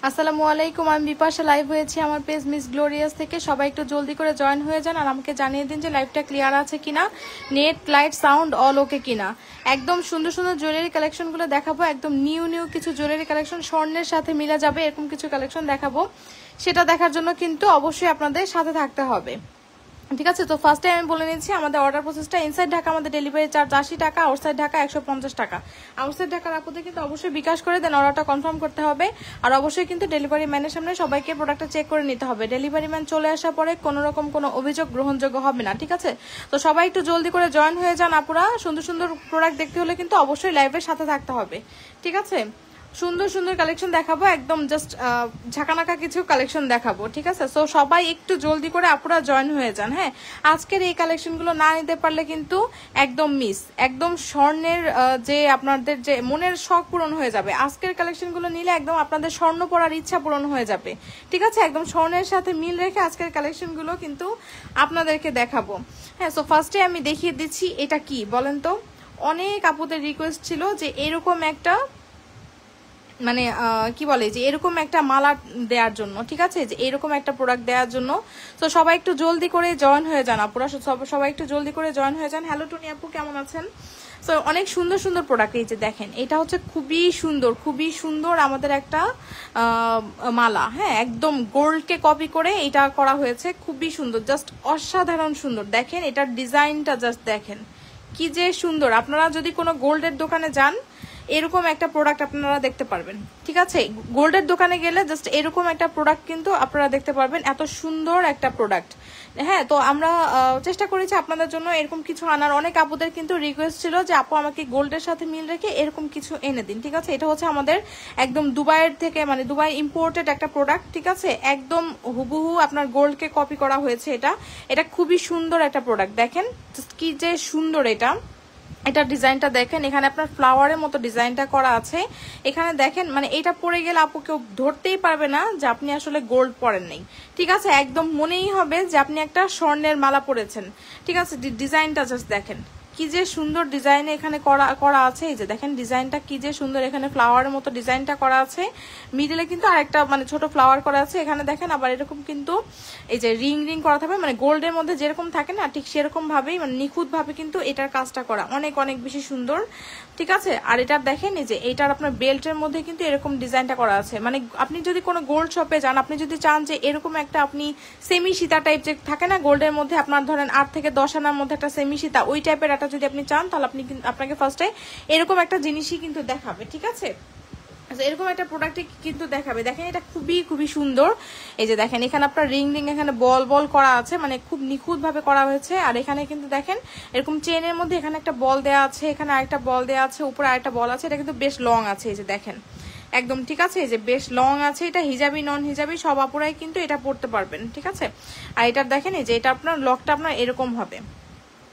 আসসালামু আলাইকুম, আমি বিপাশা লাইভ হয়েছি আমার পেজ মিস গ্লোরিয়াস থেকে। সবাই একটু জলদি করে জয়েন হয়ে যান আর আমাকে জানিয়ে দিন যে লাইভটা ক্লিয়ার আছে কিনা, নেট লাইট সাউন্ড অল ওকে কিনা। একদম সুন্দর সুন্দর জুয়েলারি কালেকশনগুলো দেখাবো, একদম নিউ কিছু জুয়েলারি কালেকশন স্বর্ণের সাথে মিলা যাবে এরকম কিছু কালেকশন দেখাবো। সেটা দেখার জন্য কিন্তু অবশ্যই আপনাদের সাথে থাকতে হবে, ঠিক আছে? তো ফার্স্টে আমি বলে নিচ্ছি আমাদের অর্ডার প্রসেসটা। ইনসাইড ঢাকা আমাদের ডেলিভারি চার্জ 80 টাকা, আউটসাইড ঢাকা 150 টাকা। আউটসাইড ঢাকার আপুদের কিন্তু অবশ্যই বিকাশ করে দেন, অর্ডারটা কনফার্ম করতে হবে। আর অবশ্যই কিন্তু ডেলিভারি ম্যানের সামনে সবাইকে প্রোডাক্টটা চেক করে নিতে হবে। ডেলিভারি ম্যান চলে আসার পরে কোনো রকম কোনো অভিযোগ গ্রহণযোগ্য হবে না, ঠিক আছে? তো সবাই একটু জলদি করে জয়েন হয়ে যান আপুরা। সুন্দর সুন্দর প্রোডাক্ট দেখতে হলে কিন্তু অবশ্যই লাইভের সাথে থাকতে হবে, ঠিক আছে? সুন্দর সুন্দর কালেকশন দেখাবো, একদম জাস্ট ঝাঁকানাকা কিছু কালেকশন দেখাবো, ঠিক আছে? সো সবাই একটু জলদি করে আপুরা জয়েন হয়ে যান। হ্যাঁ, আজকের এই কালেকশনগুলো না নিতে পারলে কিন্তু একদম মিস, একদম স্বর্ণের যে আপনাদের যে মনের শখ পূরণ হয়ে যাবে। আজকের কালেকশনগুলো নিলে একদম আপনাদের স্বর্ণ পরার ইচ্ছা পূরণ হয়ে যাবে, ঠিক আছে? একদম স্বর্ণের সাথে মিল রেখে আজকের কালেকশনগুলো কিন্তু আপনাদেরকে দেখাবো। হ্যাঁ, সো ফার্স্টে আমি দেখিয়ে দিচ্ছি এটা কি বলেন তো। অনেক আপুদের রিকোয়েস্ট ছিল যে এরকম একটা মানে কি বলে যে এরকম একটা মালা দেওয়ার জন্য, ঠিক আছে? যে এরকম একটা প্রোডাক্ট দেওয়ার জন্য। তো সবাই একটু জলদি করে জয়েন হয়ে যান আপুরা, সবাই একটু জলদি করে জয়েন হয়ে যান। হ্যালো টুনি আপু, কেমন আছেন? সো অনেক সুন্দর সুন্দর প্রোডাক্ট। এই যে দেখেন, এটা হচ্ছে খুবই সুন্দর আমাদের একটা মালা। হ্যাঁ, একদম গোল্ডকে কপি করে এটা করা হয়েছে, খুবই সুন্দর, জাস্ট অসাধারণ সুন্দর। দেখেন এটার ডিজাইনটা, জাস্ট দেখেন কি যে সুন্দর। আপনারা যদি কোনো গোল্ডের দোকানে যান এরকম একটা প্রোডাক্ট আপনারা দেখতে পারবেন, ঠিক আছে? গোল্ডের দোকানে গেলে জাস্ট এরকম একটা প্রোডাক্ট কিন্তু আপনারা দেখতে পারবেন, এত সুন্দর একটা প্রোডাক্ট। হ্যাঁ, তো আমরা চেষ্টা করেছি আপনাদের জন্য এরকম কিছু আনার। অনেক আপুদের কিন্তু রিকোয়েস্ট ছিল যে আপু আমাকে গোল্ডের সাথে মিল রেখে এরকম কিছু এনে দিন, ঠিক আছে? এটা হচ্ছে আমাদের একদম দুবাইয়ের থেকে, মানে দুবাই ইম্পোর্টেড একটা প্রোডাক্ট, ঠিক আছে? একদম হুবহু আপনার গোল্ডকে কপি করা হয়েছে। এটা খুবই সুন্দর একটা প্রোডাক্ট। দেখেন জাস্ট কি যে সুন্দর এটার ডিজাইনটা দেখেন। এখানে আপনার ফ্লাওয়ারের মতো ডিজাইনটা করা আছে। এখানে দেখেন, মানে এটা পরে গেলে আপু কেউ ধরতেই পারবে না যে আপনি আসলে গোল্ড পরেন নেই, ঠিক আছে? একদম মনেই হবে যে আপনি একটা স্বর্ণের মালা পরেছেন, ঠিক আছে? ডিজাইনটা জাস্ট দেখেন কি যে সুন্দর ডিজাইনে এখানে করা আছে। এই যে দেখেন ডিজাইনটা কি যে সুন্দর, এখানে ফ্লাওয়ারের মতো ডিজাইনটা করা আছে। মিডলে কিন্তু আরেকটা মানে ছোট ফ্লাওয়ার করা আছে। এখানে দেখেন আবার এরকম কিন্তু এই যে রিং করা থাকবে, মানে গোল্ডের মধ্যে যেরকম থাকে না ঠিক সেরকম ভাবেই, মানে নিখুঁত ভাবে কিন্তু এটার কাজটা করা, অনেক বেশি সুন্দর, ঠিক আছে? আর এটার দেখেন এই যে এইটার আপনার বেল্টের মধ্যে কিন্তু এরকম ডিজাইনটা করা আছে। মানে আপনি যদি কোনো গোল্ড শপে যান, আপনি যদি চান যে এরকম একটা আপনি সেমি সীতা টাইপ যে থাকে না গোল্ডের মধ্যে, আপনার ধরেন 8 থেকে 10 আনার মধ্যে একটা সেমি সীতা, ওই টাইপের একটা যদি আপনি চান, তাহলে আপনাকে ফার্স্টে এরকম একটা জিনিসই কিন্তু দেখাবে, ঠিক আছে? এরকম একটা প্রোডাক্ট কিন্তু দেখাবে। দেখেন এটা খুবই সুন্দর। এই যে দেখেন এখানে আপনার রিং এখানে বল করা আছে, মানে খুব নিখুঁত ভাবে করা হয়েছে। আর এখানে কিন্তু দেখেন এরকম চেনের মধ্যে এখানে একটা বল দেওয়া আছে, এখানে আরেকটা বল দেওয়া আছে, উপরে আরেকটা বল আছে। এটা কিন্তু বেশ লং আছে, এই যে দেখেন একদম, ঠিক আছে? এই যে বেশ লং আছে। এটা হিজাবি নন হিজাবি সব আপুরাই কিন্তু এটা পড়তে পারবেন, ঠিক আছে? আর এটার দেখেন এই যে এটা আপনার লকটা আপনার এরকম হবে।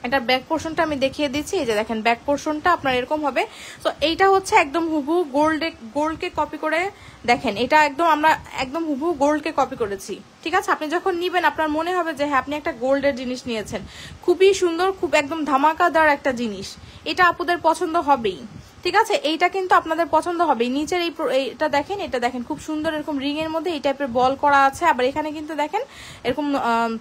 এটা ব্যাক পোর্শনটা আমি দেখিয়ে দিচ্ছি। এই যে দেখেন ব্যাক পোর্শনটা আপনার এরকম হবে। তো এইটা হচ্ছে একদম হুবহু গোল্ডকে কপি করে দেখেন, এটা একদম আমরা একদম হুবহু গোল্ডকে কপি করেছি, ঠিক আছে? আপনি যখন নিবেন আপনার মনে হবে যে হ্যাঁ আপনি একটা গোল্ডের জিনিস নিয়েছেন। খুবই সুন্দর, খুব একদম ধামাকাদার একটা জিনিস। এটা আপুদের পছন্দ হবেই, ঠিক আছে? এইটা কিন্তু আপনাদের পছন্দ হবে। নিচের এটা দেখেন খুব সুন্দর, এরকম রিং এর মধ্যে এই টাইপের বল করা আছে। আবার এখানে কিন্তু দেখেন এরকম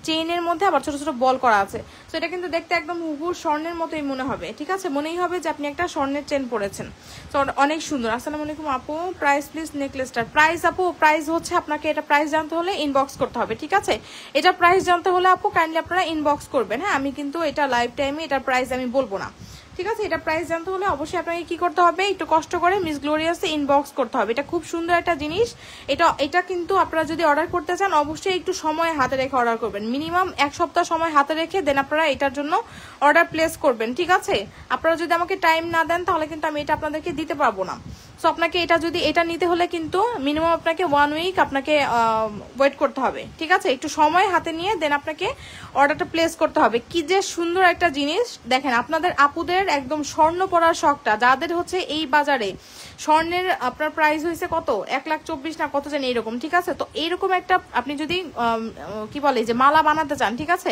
চেইনের মধ্যে আবার ছোট ছোট বল করা আছে। তো এটা কিন্তু দেখতে একদম হুবহু স্বর্ণের মতোই মনে হবে, ঠিক আছে? মনেই হবে যে আপনি একটা স্বর্ণের চেন পরেছেন। তো অনেক সুন্দর। আসসালামু আলাইকুম আপু, প্রাইস প্লিজ নেকলেসটার প্রাইস। আপু প্রাইস হচ্ছে আপনাকে এটা প্রাইস জানতে হলে ইনবক্স করতে হবে, ঠিক আছে? এটা প্রাইস জানতে হলে আপু কাইন্ডলি আপনারা ইনবক্স করবেন। হ্যাঁ, আমি কিন্তু এটা লাইভ টাইমে এটার প্রাইস আমি বলবো না, ঠিক আছে? এটা প্রাইস জানতে হলে অবশ্যই আপনাকে কি করতে হবে, একটু কষ্ট করে মিস গ্লোরিয়াসে ইনবক্স করতে হবে। এটা খুব সুন্দর একটা জিনিস। এটা কিন্তু আপনারা যদি অর্ডার করতে চান অবশ্যই একটু সময় হাতে রেখে অর্ডার করবেন। মিনিমাম 1 সপ্তাহ সময় হাতে রেখে দেন আপনারা এটার জন্য অর্ডার প্লেস করবেন, ঠিক আছে? আপনারা যদি আমাকে টাইম না দেন তাহলে কিন্তু আমি এটা আপনাদেরকে দিতে পারবো না। সো আপনাকে এটা নিতে হলে কিন্তু মিনিমাম আপনাকে 1 উইক আপনাকে ওয়েট করতে হবে, ঠিক আছে? একটু সময় হাতে নিয়ে দেন আপনাকে অর্ডারটা প্লেস করতে হবে। কি যে সুন্দর একটা জিনিস দেখেন। আপনাদের আপুদের একদম স্বর্ণ পরার শখটা যাদের হচ্ছে, এই বাজারে স্বর্ণের আপনার প্রাইস হয়েছে কত 1,24,000 না কত জানি এরকম, ঠিক আছে? তো এইরকম একটা আপনি যদি কি বলে যে মালা বানাতে চান, ঠিক আছে?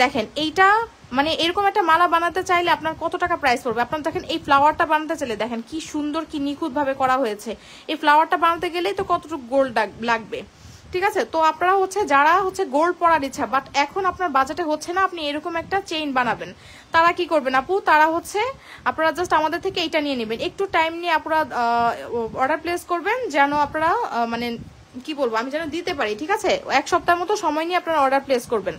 দেখেন এইটা মানে এরকম একটা মালা বানাতে চাইলে আপনার কত টাকা প্রাইস পড়বে। আপনার দেখেন এই ফ্লাওয়ারটা বানাতে চাইলে দেখেন কি সুন্দর কি নিখুঁত ভাবে করা হয়েছে। এই ফ্লাওয়ারটা বানাতে গেলেই তো কতটুকু গোল্ড লাগবে, ঠিক আছে। তো আপনারা হচ্ছে যারা হচ্ছে গোল্ড পরার ইচ্ছা বাট এখন আপনার বাজেটে হচ্ছে না, আপনি এরকম একটা চেইন বানাবেন, তারা কি করবেন আপু, তারা হচ্ছে আপনারা জাস্ট আমাদের থেকে এইটা নিয়ে নেবেন। একটু টাইম নিয়ে আপনারা অর্ডার প্লেস করবেন, যেন আপনারা মানে কি বলবো আমি যেন দিতে পারি, ঠিক আছে। 1 সপ্তাহ মতো সময় নিয়ে আপনারা অর্ডার প্লেস করবেন।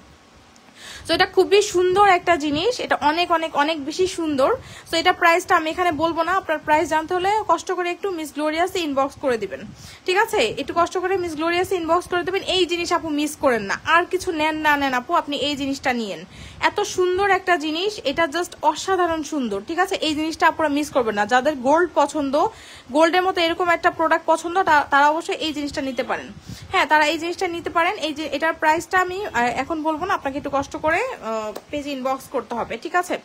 তো এটা খুবই সুন্দর একটা জিনিস, এটা অনেক অনেক অনেক বেশি সুন্দর। তো এটা প্রাইসটা আমি এখানে বলবো না, আপনার প্রাইস জানতে হলে কষ্ট করে একটু মিস গ্লোরিয়াসে ইনবক্স করে দিবেন, ঠিক আছে। একটু কষ্ট করে মিস গ্লোরিয়াসে ইনবক্স করে দেবেন। এই জিনিস আপু মিস করেন না, আর কিছু নেন না নেন আপু, আপনি এই জিনিসটা নিয়েন। এত সুন্দর একটা জিনিস, এটা জাস্ট অসাধারণ সুন্দর, ঠিক আছে। এই জিনিসটা আপনারা মিস করবেন না। যাদের গোল্ড পছন্দ, গোল্ডের মতো এরকম একটা প্রোডাক্ট পছন্দ, তারা অবশ্যই এই জিনিসটা নিতে পারেন। হ্যাঁ, তারা এই জিনিসটা নিতে পারেন। এই যে এটার প্রাইসটা আমি এখন বলবো না, আপনাকে একটু কষ্ট করে পেজ ইনবক্স করতে হবে, ঠিক আছে।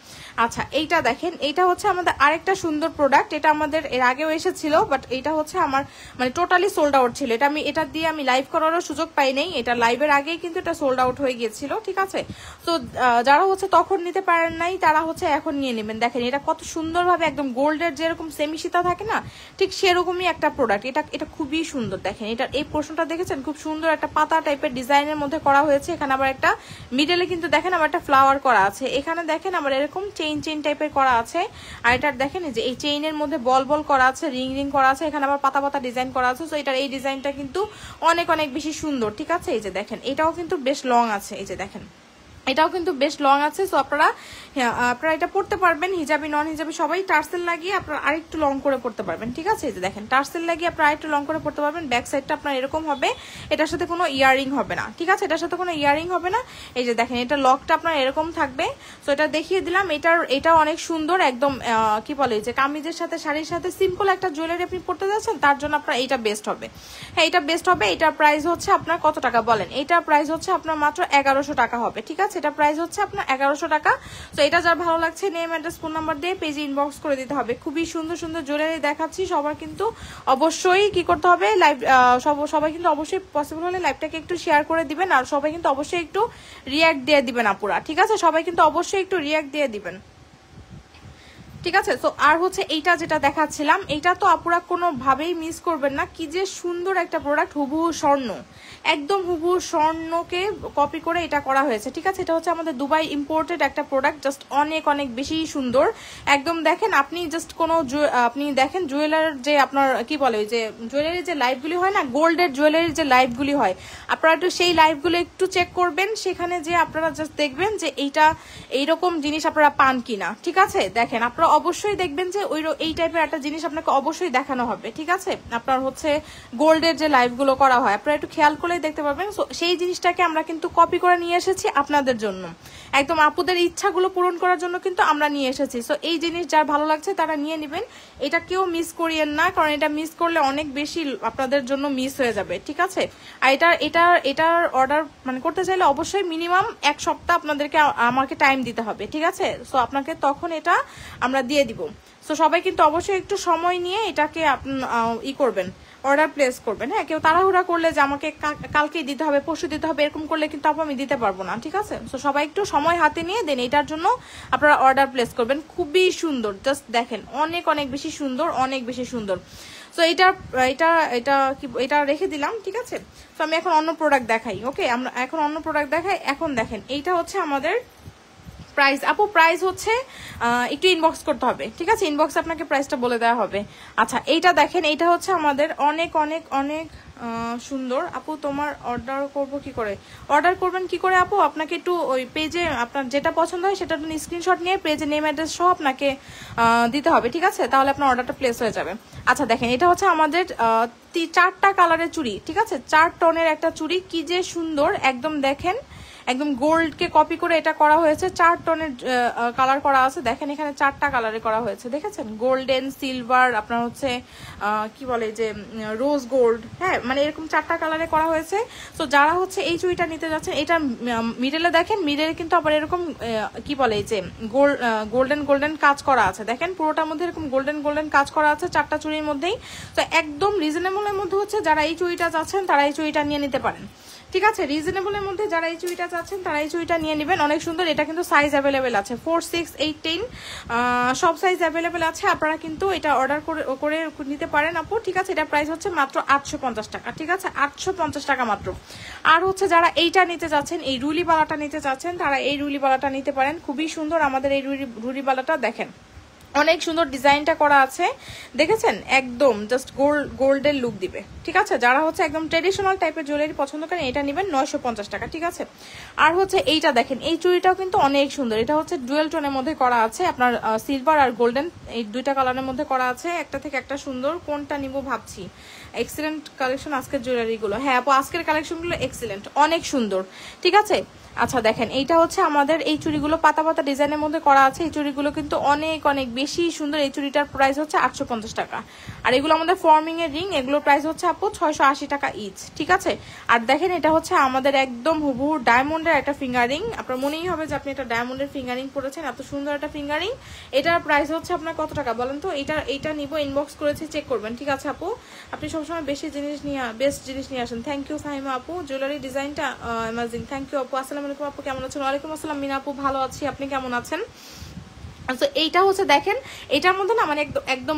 আচ্ছা, এইটা দেখেন, এইটা হচ্ছে আমাদের আরেকটা সুন্দর প্রোডাক্ট। এটা আমাদের এর আগেও এসেছিল, বাট এটা হচ্ছে আমার মানে টোটালি সোল্ড আউট ছিল। এটা আমি এটা দিয়ে আমি লাইভ করারও সুযোগ পাই নাই। এটা লাইভের আগেই কিন্তু এটা সোল্ড আউট হয়ে গিয়েছিল, ঠিক আছে। তো যারা হচ্ছে তখন নিতে পারেন নাই, তারা হচ্ছে এখন নিয়ে নেবেন। দেখেন এটা কত সুন্দরভাবে একদম গোল্ডের যেরকম সেমি সীতা থাকে না, ঠিক সেরকমই একটা প্রোডাক্ট। এটা খুবই সুন্দর। দেখেন এটার এই পোর্শনটা দেখেছেন, খুব সুন্দর একটা পাতা টাইপের ডিজাইনের মধ্যে করা হয়েছে। এখানে আবার একটা মিডলে কিন্তু দেখেন আবার একটা ফ্লাওয়ার করা আছে। এখানে দেখেন আবার এরকম চেইন টাইপের করা আছে। আর এটার দেখেন যে এই চেইনের মধ্যে বল করা আছে, রিং করা আছে। এখানে আবার পাতা পাতা ডিজাইন করা আছে। তো এটার এই ডিজাইনটা কিন্তু অনেক অনেক বেশি সুন্দর, ঠিক আছে। এই যে দেখেন এটাও কিন্তু বেশ লং আছে, এই যে দেখেন এটাও কিন্তু বেশ লং আছে। সো আপনারা এটা পড়তে পারবেন, হিজাবি নন হিজাবি সবাই। টার্সেল লাগিয়ে আপনারা আরেকটু লং করে পড়তে পারবেন, ঠিক আছে। এই যে দেখেন টার্সেল লাগিয়ে আপনারা আরেকটু লং করে পড়তে পারবেন। ব্যাক সাইডটা আপনার এরকম হবে, এটার সাথে কোনো ইয়ারিং হবে না, ঠিক আছে। এটার সাথে কোনো ইয়ারিং হবে না। এই যে দেখেন এটা লকটা আপনার এরকম থাকবে। সো এটা দেখিয়ে দিলাম। এটা অনেক সুন্দর, একদম কি বলে যে কামিজের সাথে শাড়ির সাথে সিম্পল একটা জুয়েলারি আপনি পড়তে যাচ্ছেন, তার জন্য আপনার এইটা বেস্ট হবে। হ্যাঁ, এটা বেস্ট হবে। এটার প্রাইস হচ্ছে আপনার কত টাকা বলেন? এটার প্রাইস হচ্ছে আপনার মাত্র 1100 টাকা হবে, ঠিক আছে। এটা প্রাইস হচ্ছে আপনার 1100 টাকা। তো এটা যার ভালো লাগছে নেম অ্যাড্রেস ফোন নাম্বার দিয়ে পেজে ইনবক্স করে দিতে হবে। খুবই সুন্দর সুন্দর জুয়েলারি দেখাচ্ছি। সবার কিন্তু অবশ্যই কি করতে হবে, লাইভ সবাই কিন্তু অবশ্যই পসিবল হলে লাইভটাকে একটু শেয়ার করে দিবেন। আর সবাই কিন্তু অবশ্যই একটু রিয়াক্ট দিয়ে দিবেন আপুরা, ঠিক আছে। সবাই কিন্তু অবশ্যই একটু রিয়াক্ট দিয়ে দিবেন, ঠিক আছে। তো আর হচ্ছে এইটা যেটা দেখাচ্ছিলাম, এইটা তো আপুরা কোনোভাবেই মিস করবেন না। কি যে সুন্দর একটা প্রোডাক্ট, হুবহু স্বর্ণ, একদম হুবহু স্বর্ণকে কপি করে এটা করা হয়েছে, ঠিক আছে। এটা হচ্ছে আমাদের দুবাই ইম্পোর্টেড একটা প্রোডাক্ট, জাস্ট অনেক অনেক বেশি সুন্দর একদম। দেখেন আপনি জাস্ট আপনি দেখেন জুয়েলার যে আপনার কি বলে ওই যে জুয়েলারির যে লাইভগুলি হয় না, গোল্ডের জুয়েলারির যে লাইভগুলি হয়, আপনারা একটু সেই লাইভগুলো একটু চেক করবেন। সেখানে যে আপনারা জাস্ট দেখবেন যে এইরকম জিনিস আপনারা পান কিনা, ঠিক আছে। দেখেন আপনারা অবশ্যই দেখবেন যে এই টাইপের একটা জিনিস আপনাকে অবশ্যই দেখানো হবে, ঠিক আছে। আপনার হচ্ছে গোল্ডের যে লাইভগুলো করা হয়, আপনারা একটু খেয়াল করলেই দেখতে পাবেন। সেই জিনিসটাকে আমরা কিন্তু কপি করে নিয়ে এসেছি আপনাদের জন্য, একদম আপুদের ইচ্ছাগুলো পূরণ করার জন্য কিন্তু আমরা নিয়ে এসেছি। সো এই জিনিস যার ভালো লাগছে তারা নিয়ে নেবেন। এটা কেউ মিস করিয়েন না, কারণ এটা মিস করলে অনেক বেশি আপনাদের জন্য মিস হয়ে যাবে, ঠিক আছে। আর এটার অর্ডার মানে করতে চাইলে অবশ্যই মিনিমাম 1 সপ্তাহ আপনাদেরকে আমাকে টাইম দিতে হবে, ঠিক আছে। সো আপনাকে তখন এটা আমরা দিয়ে দিব। সো সবাই কিন্তু অবশ্যই একটু সময় নিয়ে এটাকে করবেন, অর্ডার প্লেস করবেন। হ্যাঁ, কেউ তাড়াহুড়া করলে যে আমাকে কালকেই দিতে হবে, পরশু দিতে হবে, এরকম করলে কিন্তু আমি দিতে পারবো না, ঠিক আছে। তো সবাই একটু সময় হাতে নিয়ে দেন, এটার জন্য আপনারা অর্ডার প্লেস করবেন। খুবই সুন্দর, জাস্ট দেখেন অনেক অনেক বেশি সুন্দর, অনেক বেশি সুন্দর। সো এটা রেখে দিলাম, ঠিক আছে। তো আমি এখন অন্য প্রোডাক্ট দেখাই। ওকে, আমরা এখন অন্য প্রোডাক্ট দেখাই। এখন দেখেন এইটা হচ্ছে আমাদের প্রাইস। আপু প্রাইস হচ্ছে একটু ইনবক্স করতে হবে, ঠিক আছে। ইনবক্সে আপনাকে প্রাইসটা বলে দেওয়া হবে। আচ্ছা, এইটা দেখেন, এইটা হচ্ছে আমাদের অনেক অনেক অনেক সুন্দর। আপু তোমার অর্ডার করব কি করে? অর্ডার করবেন কি করে আপু? আপনাকে একটু ওই পেজে আপনার যেটা পছন্দ হয় সেটা স্ক্রিনশট নিয়ে পেজে নেম অ্যাড্রেস সহ আপনাকে দিতে হবে, ঠিক আছে। তাহলে আপনার অর্ডারটা প্লেস হয়ে যাবে। আচ্ছা দেখেন, এটা হচ্ছে আমাদের 4টা কালারের চুড়ি, ঠিক আছে। 4 টনের একটা চুড়ি, কি যে সুন্দর একদম। দেখেন একদম গোল্ডকে কপি করে এটা করা হয়েছে। 4 টনের কালার করা আছে। দেখেন এখানে 4টা কালারে করা হয়েছে, দেখেছেন। গোল্ডেন, সিলভার, আপনার হচ্ছে কি বলে যে রোজ গোল্ড, হ্যাঁ, মানে এরকম 4টা কালারে করা হয়েছে। তো যারা হচ্ছে এই চুড়িটা নিতে যাচ্ছেন, এটা মিডলে দেখেন, মিডলে কিন্তু আবার এরকম কি বলে যে গোল্ডেন কাজ করা আছে। দেখেন পুরোটার মধ্যে এরকম গোল্ডেন কাজ করা আছে 4টা চুড়ির মধ্যেই। তো একদম রিজনেবলের মধ্যে হচ্ছে যারা এই চুড়িটা যাচ্ছেন তারা এই চুড়িটা নিয়ে নিতে পারেন, ঠিক আছে, রিজনেবলের মধ্যে যারা এই চুড়িটা চাচ্ছেন তারা এই চুড়িটা নিয়ে নেবেন, অনেক সুন্দর। এটা কিন্তু সাইজ অ্যাভেলেবেল আছে 4, 6, 8, 10 সব সাইজ অ্যাভেলেবেল আছে, আপনারা কিন্তু এটা অর্ডার করে নিতে পারেন আপু। ঠিক আছে, এটা প্রাইস হচ্ছে মাত্র 850 টাকা। ঠিক আছে, 850 টাকা মাত্র। আর হচ্ছে যারা এইটা নিতে চাচ্ছেন, এই রুলি বালাটা নিতে চাচ্ছেন, তারা এই রুলি বালাটা নিতে পারেন, খুবই সুন্দর আমাদের এই রুলি বালাটা। দেখেন অনেক সুন্দর ডিজাইনটা করা আছে, দেখেছেন, একদম জাস্ট গোল্ডের লুক দিবে। ঠিক আছে, যারা হচ্ছে একদম ট্রেডিশনাল টাইপের জুয়েলারি পছন্দ করেন এটা নেবেন 950 টাকা। ঠিক আছে, আর হচ্ছে এইটা দেখেন, এই চুড়িটাও কিন্তু অনেক সুন্দর। এটা হচ্ছে ডুয়েল টোনের মধ্যে করা আছে, আপনার সিলভার আর গোল্ডেন এই দুইটা কালারের মধ্যে করা আছে, একটা থেকে একটা সুন্দর। কোনটা নিব ভাবছি। এক্সিলেন্ট কালেকশন আজকের জুয়েলারিগুলো। হ্যাঁ আপু, আজকের কালেকশনগুলো এক্সিলেন্ট, অনেক সুন্দর। ঠিক আছে, আচ্ছা দেখেন, এইটা হচ্ছে আমাদের এই চুড়িগুলো পাতা পাতা ডিজাইনের মধ্যে করা আছে, এই চুড়িগুলো কিন্তু অনেক অনেক বেশি সুন্দর। এই চুড়িটার প্রাইস হচ্ছে 850 টাকা। আর এগুলো আমাদের ফর্মিং এর রিং, এগুলোর প্রাইস হচ্ছে আপু 680 টাকা ইচ। ঠিক আছে, আর দেখেন এটা হচ্ছে আমাদের একদম হুবহু ডায়মন্ডের একটা ফিঙ্গারিং, আপনার মনেই হবে যে আপনি একটা ডায়মন্ডের ফিঙ্গারিং পরেছেন, এত সুন্দর একটা ফিঙ্গারিং। এটার প্রাইস হচ্ছে আপনার কত টাকা বলেন তো? এইটা নিব, ইনবক্স করেছি, চেক করবেন। ঠিক আছে আপু, আপনি সবসময় বেস্ট জিনিস নিয়ে আসেন। থ্যাংক ইউ ফাহিমা আপু, জুয়েলারি ডিজাইনটা অ্যামেজিং। থ্যাংক ইউ আপু। আসসালামু আলাইকুম আপু, কেমন আছেন? ওয়ালাইকুম আসসালাম মিনা আপু, ভালো আছি, আপনি কেমন আছেন? তো এইটা হচ্ছে দেখেন, এটার মধ্যে না মানে একদম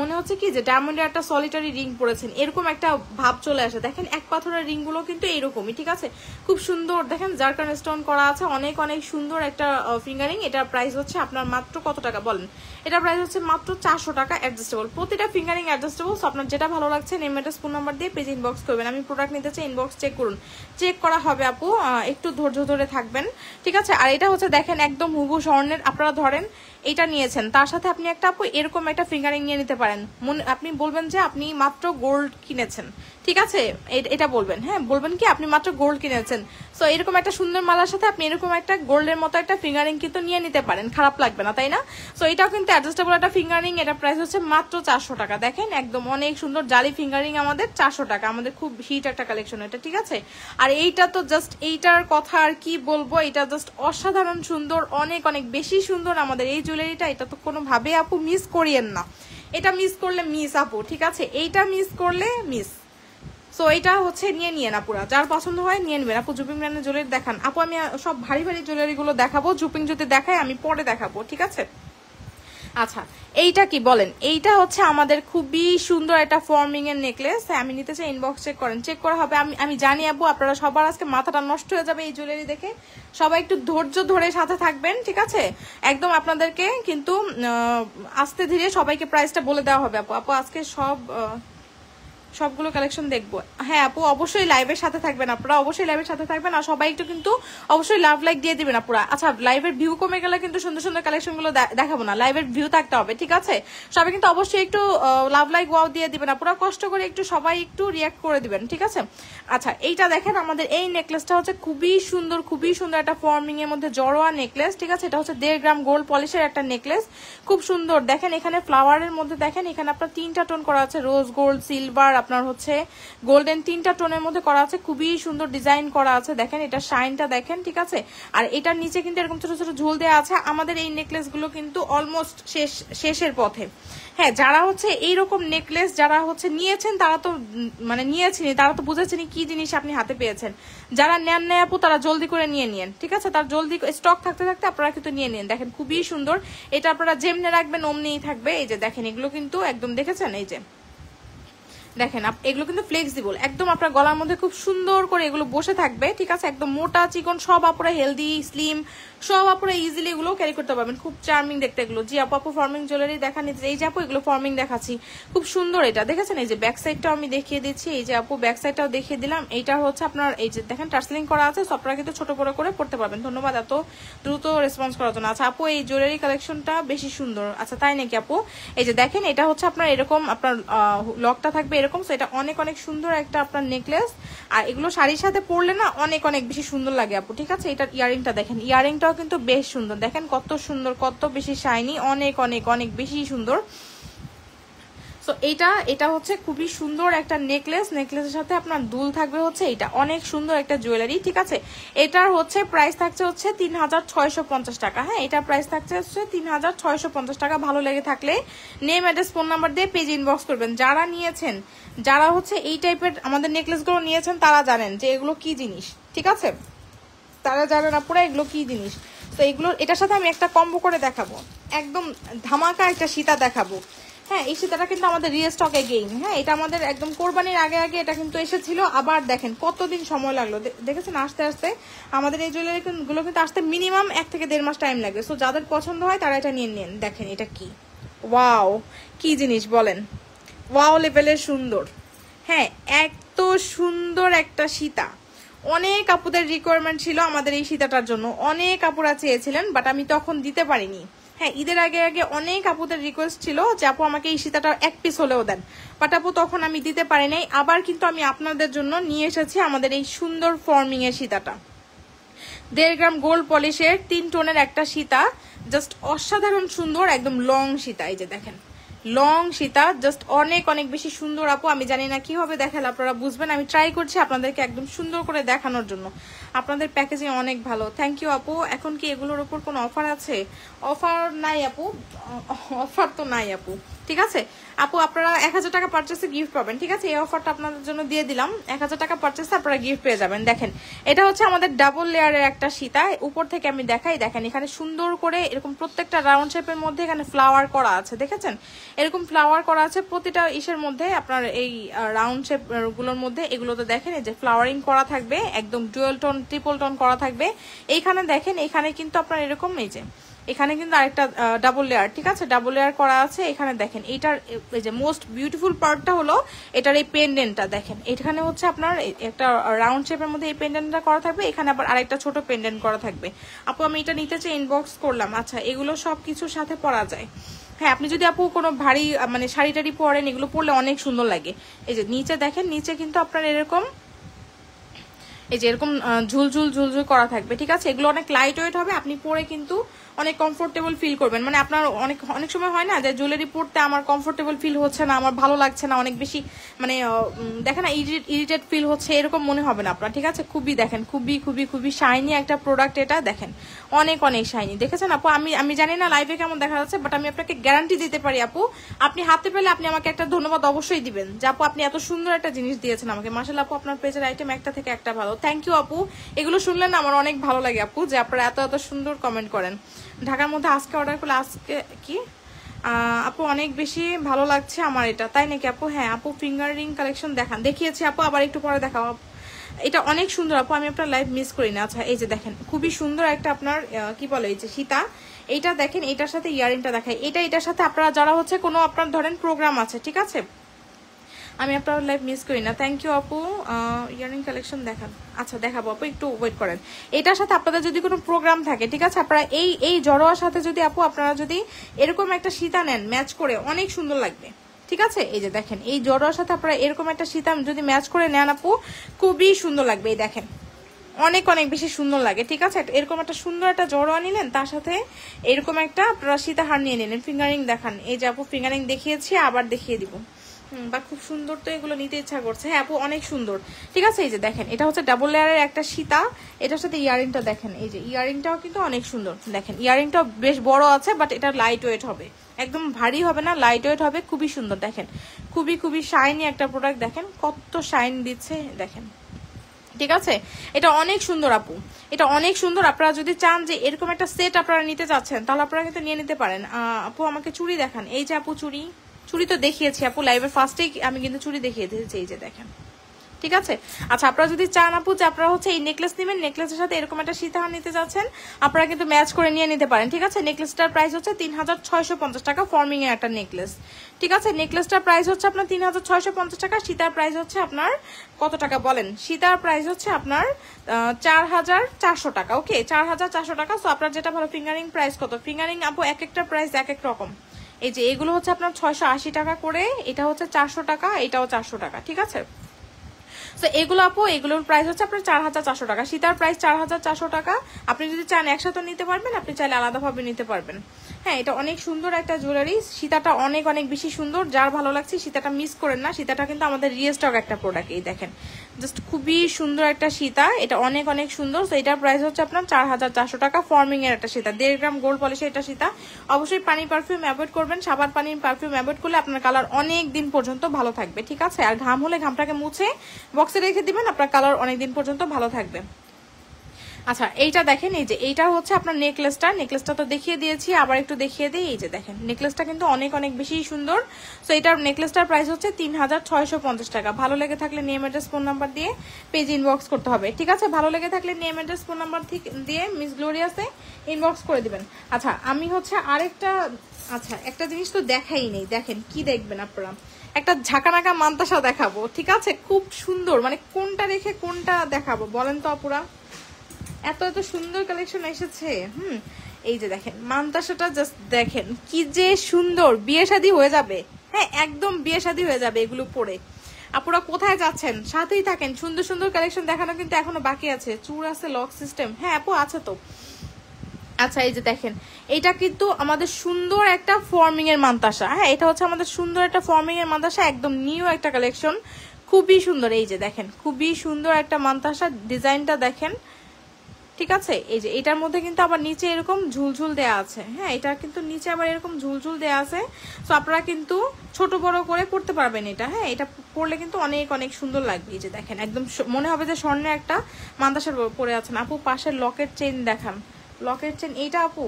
মনে হচ্ছে কি যে ডায়মন্ডের একটা সলিটারি রিং পরেছেন, এরকম একটা ভাব চলে আসে। দেখেন এক পাথরের রিং গুলো কিন্তু এইরকমই। ঠিক আছে, খুব সুন্দর। দেখেন জারকান স্টোন করা আছে, অনেক অনেক সুন্দর একটা ফিঙ্গারিং। এটার প্রাইস হচ্ছে আপনার মাত্র কত টাকা বলেন? এটার প্রাইস হচ্ছে মাত্র 400 টাকা, অ্যাডজাস্টেবল। প্রতিটা ফিঙ্গারিং অ্যাডজাস্টেবল। সো আপনার যেটা ভালো লাগছে নেম অ্যাড্রেস ফোন নাম্বার দিয়ে পেজ ইনবক্স করবেন। আমি প্রোডাক্ট নিতে চাই, ইনবক্স চেক করুন, চেক করা হবে আপু, একটু ধৈর্য ধরে থাকবেন। ঠিক আছে, আর এটা হচ্ছে দেখেন একদম হুবহু স্বর্ণের। আপনারা ধরেন এটা নিয়েছেন, তার সাথে আপনি একটা আপু এরকম একটা ফিঙ্গারিং নিয়ে নিতে পারেন। আপনি বলবেন যে আপনি মাত্র গোল্ড কিনেছেন। ঠিক আছে, এটা বলবেন, হ্যাঁ বলবেন কি আপনি মাত্র গোল্ড কিনেছেন। সো এরকম একটা সুন্দর মালার সাথে আপনি এরকম একটা গোল্ডের মতো একটা ফিঙ্গারিং কিন্তু নিয়ে নিতে পারেন, খারাপ লাগবে না, তাই না? সো এটাও কিন্তু অ্যাডজাস্টেবল একটা ফিঙ্গারিং, এটা প্রাইস হচ্ছে মাত্র 400 টাকা। দেখেন একদম অনেক সুন্দর জালি ফিঙ্গারিং, আমাদের 400 টাকা, আমাদের খুব হিট একটা কালেকশন এটা। ঠিক আছে, আর এইটা তো জাস্ট এইটার কথা আর কি বলবো, এটা জাস্ট অসাধারণ সুন্দর, অনেক অনেক বেশি সুন্দর আমাদের এই জুয়েলারিটা। এটা তো কোনোভাবে আপু মিস করিয়েন না, এটা মিস করলে মিস আপু। ঠিক আছে, এইটা মিস করলে মিস। সো এটা হচ্ছে নিয়ে না পুরা, যার পছন্দ হয় নিয়ে নেবেন আপু। জুপিং ব্র্যান্ডের জুয়েলারি দেখান আপু, আমি সব ভারী ভারী জুয়েলারি গুলো দেখাবো, জুপিং যদি দেখায় আমি পরে দেখাবো। ঠিক আছে, আচ্ছা এইটা কি বলেন? এইটা হচ্ছে আমাদের খুবই সুন্দর একটা ফর্মিং এর নেকলেস। আমি নিতে চাই, ইনবক্স চেক করেন, চেক করা হবে। আমি জানি আপু আপনারা সবার আজকে মাথাটা নষ্ট হয়ে যাবে এই জুয়েলারি দেখে, সবাই একটু ধৈর্য ধরে সাথে থাকবেন। ঠিক আছে, একদম আপনাদেরকে কিন্তু আস্তে ধীরে সবাইকে প্রাইসটা বলে দেওয়া হবে আপু। আজকে সবগুলো কালেকশন দেখবো। হ্যাঁ আপু, অবশ্যই লাইভের সাথে থাকবেন আপনারা, অবশ্যই লাইভের সাথে থাকবেন। আর সবাই একটু কিন্তু অবশ্যই লাভ লাইক দিয়ে দিবেন আপুরা। আচ্ছা, লাইভের ভিউ কমে গেলে কিন্তু সুন্দর সুন্দর কালেকশন গুলো দেখাবো না, লাইভের ভিউ থাকতে হবে। ঠিক আছে, সবাই কিন্তু অবশ্যই একটু লাভ লাইক ওয়াও দিয়ে দিবেন আপুরা, কষ্ট করে একটু সবাই একটু রিয়াক্ট করে দিবেন। ঠিক আছে, আচ্ছা এইটা দেখেন, আমাদের এই নেকলেসটা হচ্ছে খুবই সুন্দর একটা ফর্মিং এর মধ্যে জড়োয়া নেকলেস। ঠিক আছে, এটা হচ্ছে 1.5 গ্রাম গোল্ড পলিশের একটা নেকলেস, খুব সুন্দর। দেখেন এখানে ফ্লাওয়ারের মধ্যে দেখেন এখানে আপনার 3টা টোন করা আছে, রোজ গোল্ড, সিলভার, আপনার হচ্ছে গোল্ডেন, 3টা টোনের মধ্যে করা আছে, খুবই সুন্দর ডিজাইন করা আছে। দেখেন এটা শাইনটা দেখেন। ঠিক আছে, আর এটার নিচে কিন্তু এরকম ছোট ছোট ঝুল দেওয়া আছে। আমাদের এই নেকলেস গুলো কিন্তু অলমোস্ট শেষের পথে। হ্যাঁ, যারা হচ্ছে এইরকম নেকলেস যারা হচ্ছে নিয়েছেন তারা তো মানে নিয়েছেনই, তারা তো বুঝেছেনই কি জিনিস আপনি হাতে পেয়েছেন। যারা নেন নেয় আপু তারা জলদি করে নিয়ে নিন। ঠিক আছে, তার জলদি স্টক থাকতে থাকতে আপনারা কিন্তু নিয়ে নিন। দেখেন খুবই সুন্দর, এটা আপনারা যেমনে রাখবেন অমনিই থাকবে। এই যে দেখেন এগুলো কিন্তু একদম দেখেছেন, এই যে দেখেন এগুলো কিন্তু ফ্লেক্সিবল, একদম আপনার গলার মধ্যে খুব সুন্দর করে এগুলো বসে থাকবে। ঠিক আছে, একদম মোটা চিকন সব আপুরা, হেলদি স্লিম সব আপুরা ইজিলি এগুলো ক্যারি করতে পারবেন, খুব চার্মিং দেখতে এগুলো। জি আপু ফর্মিং জুয়েলারি দেখান, এই যে আপু এগুলো ফর্মিং দেখাচ্ছি, খুব সুন্দর। এটা দেখেছেন, এই যে ব্যাক সাইডটাও আমি দেখিয়ে দিচ্ছি, এই যে আপু ব্যাক সাইডটাও দেখিয়ে দিলাম। এইটা হচ্ছে আপনার এই যে দেখেন টার্সেলিং করা আছে, সব আপনারা কিন্তু ছোট বড় করে পড়তে পারবেন। ধন্যবাদ এত দ্রুত রেসপন্স করার জন্য। আচ্ছা আপু, এই জুয়েলারি কালেকশনটা বেশি সুন্দর। আচ্ছা তাই নাকি আপু? এই যে দেখেন এটা হচ্ছে আপনার এরকম আপনার লকটা থাকবে এরকম। এটা অনেক অনেক সুন্দর একটা আপনার নেকলেস, আর এগুলো শাড়ির সাথে পরলে না অনেক অনেক বেশি সুন্দর লাগে আপু। ঠিক আছে, এটার ইয়ারিংটা দেখেন, ইয়ারিংটাও কিন্তু বেশ সুন্দর। দেখেন কত সুন্দর, কত বেশি শাইনি, অনেক অনেক অনেক বেশি সুন্দর। সো এটা হচ্ছে খুবই সুন্দর একটা নেকলেস, নেকলেসের সাথে আপনার দুল থাকবে হচ্ছে এটা, অনেক সুন্দর একটা জুয়েলারি, ঠিক আছে। এটার হচ্ছে প্রাইস থাকছে হচ্ছে 3650 টাকা। হ্যাঁ, এটার প্রাইস থাকছে হচ্ছে 3650 টাকা। ভালো লেগে থাকলে নেম, অ্যাড্রেস, ফোন নাম্বার দিয়ে পেজ ইনবক্স করবেন। যারা নিয়েছেন, যারা হচ্ছে এই টাইপের আমাদের নেকলেসগুলো নিয়েছেন তারা জানেন যে এগুলো কি জিনিস, ঠিক আছে, তারা জানেন আপুরা এগুলো কি জিনিস। তো এগুলো এটার সাথে আমি একটা কম্বো করে দেখাবো, একদম ধামাকা একটা সীতা দেখাবো। হ্যাঁ, এই সীতাটা কিন্তু আমাদের রিস্টক এগেইন। হ্যাঁ, এটা আমাদের একদম কোরবানির আগে আগে এটা কিন্তু এসেছিল, আবার দেখেন কতদিন সময় লাগলো, দেখেছেন আস্তে আস্তে আমাদের এই জুয়েলারি গুলো কিন্তু আসতে মিনিমাম 1 থেকে 1.5 মাস টাইম লাগবে। সো যাদের পছন্দ হয় তারা এটা নিয়ে নেন। দেখেন এটা কি, ওয়াও, কি জিনিস বলেন, ওয়াও লেভেলের সুন্দর। হ্যাঁ, এত সুন্দর একটা সীতা, অনেক আপুদের রিকোয়ারমেন্ট ছিল আমাদের এই সীতাটার জন্য, অনেক আপুরা চেয়েছিলেন, বাট আমি তখন দিতে পারিনি। হ্যাঁ, ঈদের আগে আগে অনেক আপুদের রিকোয়েস্ট ছিল যে আপু আমাকে এই সীতাটা 1 পিস হলেও দেন, বাট আপু তখন আমি দিতে পারি নাই। আবার কিন্তু আমি আপনাদের জন্য নিয়ে এসেছি আমাদের এই সুন্দর ফর্মিং এর সীতাটা, 1.5 গ্রাম গোল্ড পলিশের 3 টোনের একটা সীতা, জাস্ট অসাধারণ সুন্দর, একদম লং সীতা। এই যে দেখেন লং সীতা, জাস্ট অনেক অনেক বেশি সুন্দর আপু। আমি জানি না কিভাবে দেখালে আপনারা বুঝবেন, আমি ট্রাই করছি আপনাদেরকে একদম সুন্দর করে দেখানোর জন্য। আপনাদের প্যাকেজিং অনেক ভালো, থ্যাংক ইউ আপু। এখন কি এগুলোর উপর কোনো অফার আছে? অফার নাই আপু, অফার তো নাই আপু, ঠিক আছে আপু। আপনারা 1000 টাকা পারচেসে গিফট পাবেন, ঠিক আছে, এই অফারটা আপনাদের জন্য দিয়ে দিলাম। 1000 টাকা পারচেসে আপনারা গিফট পেয়ে যাবেন। দেখেন এটা হচ্ছে আমাদের ডাবল লেয়ারের একটা সীতা, উপর থেকে আমি দেখাই। দেখেন এখানে সুন্দর করে এরকম প্রত্যেকটা রাউন্ড শেপের মধ্যে এখানে ফ্লাওয়ার করা আছে, দেখেছেন এরকম ফ্লাওয়ার করা আছে প্রতিটা ইসের মধ্যে, আপনার এই রাউন্ড শেপ গুলোর মধ্যে। এগুলোতে দেখেন এই যে ফ্লাওয়ারিং করা থাকবে, একদম ডুয়াল টোন ট্রিপল টোন করা থাকবে। এইখানে দেখেন, এখানে কিন্তু আপনার এরকম এই যে এখানে কিন্তু আরেকটা ডাবল লেয়ার, ঠিক আছে, ডাবল লেয়ার করা আছে। এখানে দেখেন এইটার এই যে মোস্ট বিউটিফুল পার্টটা হলো এটার এই পেন্ডেন্টটা। দেখেন এখানে হচ্ছে আপনার একটা রাউন্ড শেপের মধ্যে এই পেন্ডেন্টটা করা থাকবে, এখানে আবার আরেকটা ছোট পেন্ডেন্ট করা থাকবে। আপু আমি এটা নিতে চাই, ইনবক্স করলাম। আচ্ছা, এগুলো সব কিছুর সাথে পরা যায়। হ্যাঁ, আপনি যদি আপু কোনো ভারী মানে শাড়ি টাড়ি পরেন, এগুলো পরলে অনেক সুন্দর লাগে। এই যে নিচে দেখেন, নিচে কিন্তু আপনার এরকম এই যে এরকম ঝুলঝুল ঝুলঝুল করা থাকবে, ঠিক আছে। এগুলো অনেক লাইট ওয়েট হবে, আপনি পরে কিন্তু অনেক কমফোর্টেবল ফিল করবেন। মানে আপনার অনেক সময় হয় না যে জুয়েলারি পরতে আমার কমফোর্টেবল ফিল হচ্ছে না, আমার ভালো লাগছে না, অনেক বেশি মানে দেখে না ইরিটেট ফিল হচ্ছে, এরকম মনে হবে না আপনার, ঠিক আছে। খুবই দেখেন খুবই খুবই খুবই শাইনি একটা প্রোডাক্ট এটা, দেখেন অনেক অনেক শাইনি, দেখেছেন আপু। আমি জানি না লাইভে কেমন দেখা যাচ্ছে, বাট আমি আপনাকে গ্যারান্টি দিতে পারি আপু, আপনি হাতে পেলে আপনি আমাকে একটা ধন্যবাদ অবশ্যই দিবেন যে আপু আপনি এত সুন্দর একটা জিনিস দিয়েছেন আমাকে। মাশাআল্লাহ আপু, আপনার পেজের আইটেম একটা থেকে একটা ভালো, থ্যাংক ইউ আপু। এগুলো শুনলেন আমার অনেক ভালো লাগে আপু, যে আপনারা এত এত সুন্দর কমেন্ট করেন। ঢাকার মধ্যে আজকে অর্ডার করলে আজকে কি আপু অনেক বেশি ভালো লাগছে আমার এটা, তাই নাকি আপু? হ্যাঁ আপু, ফিঙ্গার রিং কালেকশন দেখান, দেখিয়েছি আপু, আবার একটু পরে দেখাও। এটা অনেক সুন্দর আপু, আমি আপনার লাইভ মিস করি না। আচ্ছা, এই যে দেখেন খুবই সুন্দর একটা আপনার কি বলে এই যে সীতা, এইটা দেখেন, এটার সাথে ইয়ারিংটা দেখাই। এটার সাথে আপনারা যারা হচ্ছে কোনো আপনার ধরেন প্রোগ্রাম আছে, ঠিক আছে, আমি আপনার লাইভ মিস করি না, থ্যাংক ইউ আপু। ইয়ারিং কালেকশন দেখান, আচ্ছা দেখাবো আপু, একটু ওয়েট করেন। এটার সাথে আপনাদের যদি কোনো প্রোগ্রাম থাকে, ঠিক আছে, আপনারা এই জড়োয়ার সাথে যদি আপু আপনারা যদি এরকম একটা সীতা নেন ম্যাচ করে, অনেক সুন্দর লাগবে, ঠিক আছে। এই যে দেখেন এই জড়োয়ার সাথে আপনারা এরকম একটা সীতা যদি ম্যাচ করে নেন আপু, খুবই সুন্দর লাগবে। এই দেখেন অনেক অনেক বেশি সুন্দর লাগে, ঠিক আছে। এরকম একটা সুন্দর একটা জড়োয়া নিলেন, তার সাথে এরকম একটা আপনারা সীতাহার নিয়ে নিলেন। ফিঙ্গারিং দেখান, এই যে আপু ফিঙ্গারিং দেখিয়েছি, আবার দেখিয়ে দিব। বা খুব সুন্দর, তো এগুলো নিতে ইচ্ছা করছে। হ্যাঁ আপু অনেক সুন্দর, ঠিক আছে। এই যে দেখেন এটা হচ্ছে ডাবল লেয়ারের একটা সীতা, এটার সাথে ইয়ারিংটা দেখেন, এই যে ইয়ারিংটাও কিন্তু অনেক সুন্দর। দেখেন ইয়ারিংটাও বেশ বড় আছে, বাট এটা লাইট ওয়েট হবে, একদম ভারী হবে না, লাইট ওয়েট হবে, খুবই সুন্দর। দেখেন খুবই খুবই শাইনি একটা প্রোডাক্ট, দেখেন কত শাইন দিচ্ছে, দেখেন, ঠিক আছে। এটা অনেক সুন্দর আপু, এটা অনেক সুন্দর। আপনারা যদি চান যে এরকম একটা সেট আপনারা নিতে চাচ্ছেন, তাহলে আপনারা কিন্তু নিয়ে নিতে পারেন। আপু আমাকে চুড়ি দেখান, এই যে আপু চুড়ি তো দেখিয়েছি আপু, লাইভের ফার্স্টেই আমি কিন্তু চুড়ি দেখিয়ে দিয়েছি, এই যে দেখেন, ঠিক আছে। আচ্ছা, আপনারা যদি চান আপু যে আপনারা হচ্ছে এই নেকলেস নেবেন, নেকলেসের সাথে এরকম একটা সীতাহার নিতে যাচ্ছেন, আপনারা কিন্তু ম্যাচ করে নিয়ে নিতে পারেন, ঠিক আছে। নেকলেসটার প্রাইস হচ্ছে 3650 টাকা, ফর্মিং এর একটা নেকলেস, ঠিক আছে। নেকলেসটার প্রাইস হচ্ছে আপনার 3650 টাকা। সীতার প্রাইস হচ্ছে আপনার কত টাকা বলেন? সীতার প্রাইস হচ্ছে আপনার 4400 টাকা, ওকে, 4400 টাকা। সো আপনার যেটা ভালো, ফিঙ্গারিং প্রাইস কত? ফিঙ্গারিং আপু এক একটা প্রাইস এক এক রকম। এই যে এগুলো হচ্ছে আপনার 680 টাকা করে, এটা হচ্ছে 400 টাকা, এটাও 400 টাকা, ঠিক আছে। তো এগুলো আপু, এগুলোর প্রাইস হচ্ছে আপনার 4400 টাকা। সীতার প্রাইস 4400 টাকা। আপনি যদি চান একসাথে নিতে পারবেন, আপনি চাইলে আলাদাভাবে নিতে পারবেন। হ্যাঁ, এটা অনেক সুন্দর একটা জুয়েলারি, সীতাটা অনেক অনেক বেশি সুন্দর। যার ভালো লাগছে সীতাটা মিস করেন না, সীতাটা কিন্তু আমাদের রিস্টক একটা প্রোডাক্ট। এই দেখেন জাস্ট খুবই সুন্দর একটা সীতা, এটা অনেক অনেক সুন্দর। তো এটার প্রাইস হচ্ছে আপনার 4400 টাকা। ফর্মিং এর একটা সীতা, 1.5 গ্রাম গোল্ড পলিশের এটা সীতা। অবশ্যই পানি পারফিউম অ্যাভয়েড করবেন, সাবান পানির পারফিউম অ্যাভয়েড করলে আপনার কালার অনেক দিন পর্যন্ত ভালো থাকবে, ঠিক আছে। আর ঘাম হলে ঘামটাকে মুছে বক্সে রেখে দিবেন, আপনার কালার অনেক দিন পর্যন্ত ভালো থাকবে। আচ্ছা, এইটা দেখেন, এই যে এইটা হচ্ছে আপনার নেকলেসটা তো দেখিয়ে দিয়েছি, আবার একটু দেখিয়ে দিই। এই যে দেখেন নেকলেসটা কিন্তু অনেক অনেক বেশি সুন্দর। সো এটার নেকলেসটার প্রাইস হচ্ছে 3650 টাকা। ভালো লেগে থাকলে নেম অ্যাড্রেস ফোন নাম্বার দিয়ে পেজ ইনবক্স করতে হবে, ঠিক আছে। ভালো লেগে থাকলে নেম অ্যাড্রেস ফোন নাম্বার দিয়ে মিস গ্লোরিয়াসে ইনবক্স করে দিবেন। আচ্ছা, আমি হচ্ছে আরেকটা, আচ্ছা একটা জিনিস তো দেখাই নেই, দেখেন কি দেখবেন আপনারা, একটা ঝাঁকানাকা মান্তাসা দেখাবো, ঠিক আছে। খুব সুন্দর, মানে কোনটা রেখে কোনটা দেখাবো বলেন তো আপুরা, এত এত সুন্দর কালেকশন এসেছে। এই যে দেখেন মান্তাসাটা, জাস্ট দেখেন কি যে সুন্দর, বিয়ে শাদী হয়ে যাবে। হ্যাঁ, একদম বিয়ে শাদী হয়ে যাবে এগুলো পরে। আপুরা কোথায় যাচ্ছেন, সাথেই থাকেন, সুন্দর সুন্দর কালেকশন দেখানো কিন্তু এখনো বাকি আছে। চূড় আছে, লক সিস্টেম, হ্যাঁ আপু আছে তো। আচ্ছা, এই যে দেখেন এটা কিন্তু আমাদের সুন্দর একটা ফর্মিং এর মান্তাসা। হ্যাঁ, এটা হচ্ছে আমাদের সুন্দর একটা ফর্মিং এর মান্তাসা, একদম নিউ একটা কালেকশন, খুবই সুন্দর। এই যে দেখেন খুবই সুন্দর একটা মান্তাসা, ডিজাইনটা দেখেন, ঠিক আছে। এই যে এটার মধ্যে কিন্তু আবার নিচে এরকম ঝুলঝুল দেয়া আছে। হ্যাঁ, এটা কিন্তু নিচে আবার এরকম ঝুলঝুল দেয়া আছে। তো আপনারা কিন্তু ছোট বড় করে পড়তে পারবেন এটা। হ্যাঁ, এটা পরলে কিন্তু অনেক অনেক সুন্দর লাগবে। এই যে দেখেন একদম মনে হবে যে স্বর্ণের একটা মান্তাসার পরে আছেন। আপু পাশের লকেট চেইন দেখান, লকেট চেইন এইটা আপু,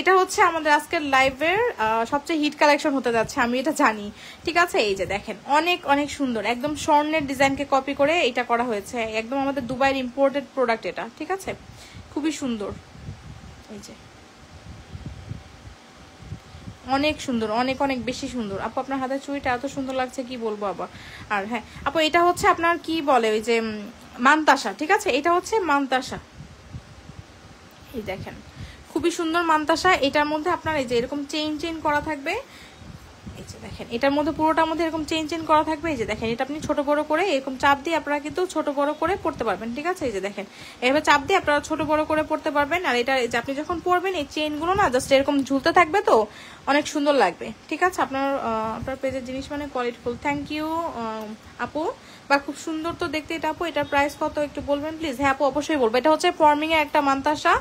এটা হচ্ছে আমাদের আজকের লাইভের সবচেয়ে হিট কালেকশন হতে যাচ্ছে, আমি এটা জানি, ঠিক আছে। এই যে দেখেন অনেক অনেক সুন্দর, একদম স্বর্ণের ডিজাইনকে কপি করে এটা করা হয়েছে, একদম আমাদের দুবাইয়ের ইম্পোর্টেড প্রোডাক্ট এটা, ঠিক আছে। খুবই সুন্দর, এই যে অনেক সুন্দর, অনেক অনেক বেশি সুন্দর। আপু আপনার হাতের চুড়িটা এত সুন্দর লাগছে কি বলবো আবার। আর হ্যাঁ আপু, এটা হচ্ছে আপনার কি বলে ওই যে মান্তাসা, ঠিক আছে, এটা হচ্ছে মান্তাসা। এই দেখেন খুবই সুন্দর মান্তাসা, এটার মধ্যে আপনার এই যে এরকম চেইন করা থাকবে। এই যে দেখেন এটার মধ্যে পুরোটার মধ্যে এরকম চেইন করা থাকবে। এই যে দেখেন এটা আপনি ছোট বড় করে এরকম চাপ দিয়ে আপনারা কিন্তু ছোট বড় করে পড়তে পারবেন, ঠিক আছে। এই যে দেখেন এভাবে চাপ দিয়ে আপনারা ছোট বড় করে পড়তে পারবেন। আর এটা যে আপনি যখন পরবেন এই চেইনগুলো না জাস্ট এরকম ঝুলতে থাকবে, তো অনেক সুন্দর লাগবে, ঠিক আছে। আপনার পেজের জিনিস মানে কোয়ালিটিফুল, থ্যাংক ইউ আপু, বা খুব সুন্দর তো দেখতে এটা আপু। এটার প্রাইস কত একটু বলবেন প্লিজ। হ্যাঁ আপু অবশ্যই বলবো। এটা হচ্ছে ফর্মিং এর একটা মান্তাসা,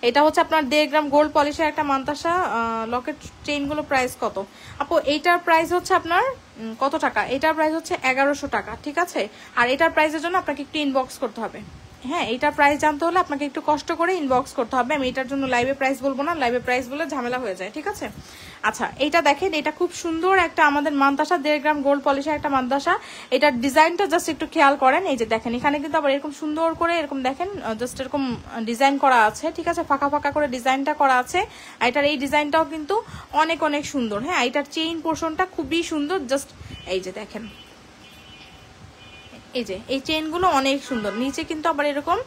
এটা হচ্ছে আপনার 1.5 গ্রাম গোল্ড পলিশের একটা মান্তাসা। লকেট চেইনগুলো প্রাইস কত আপু? এইটার প্রাইস হচ্ছে আপনার কত টাকা? এটার প্রাইস হচ্ছে 1100 টাকা, ঠিক আছে। আর এটার প্রাইসের জন্য আপনাকে একটু ইনবক্স করতে হবে। হ্যাঁ, এইটার প্রাইস জানতে হলে আপনাকে একটু কষ্ট করে ইনবক্স করতে হবে। আমি এটার জন্য লাইভে প্রাইস বলবো না, লাইভে প্রাইস বলে ঝামেলা হয়ে যায়, ঠিক আছে। আচ্ছা, এইটা দেখেন, এটা খুব সুন্দর একটা আমাদের মান্তাসা, 1.5 গ্রাম গোল্ড পলিশের একটা মান্তাসা। এটার ডিজাইনটা জাস্ট একটু খেয়াল করেন। এই যে দেখেন এখানে কিন্তু আবার এরকম সুন্দর করে এরকম দেখেন জাস্ট এরকম ডিজাইন করা আছে, ঠিক আছে, ফাঁকা ফাঁকা করে ডিজাইনটা করা আছে। আর এটার এই ডিজাইনটাও কিন্তু অনেক অনেক সুন্দর। হ্যাঁ, এটার চেইন পোর্শনটা খুবই সুন্দর, জাস্ট এই যে দেখেন এই যে এই চেইনগুলো অনেক সুন্দর। নিচে কিন্তু আবার এরকম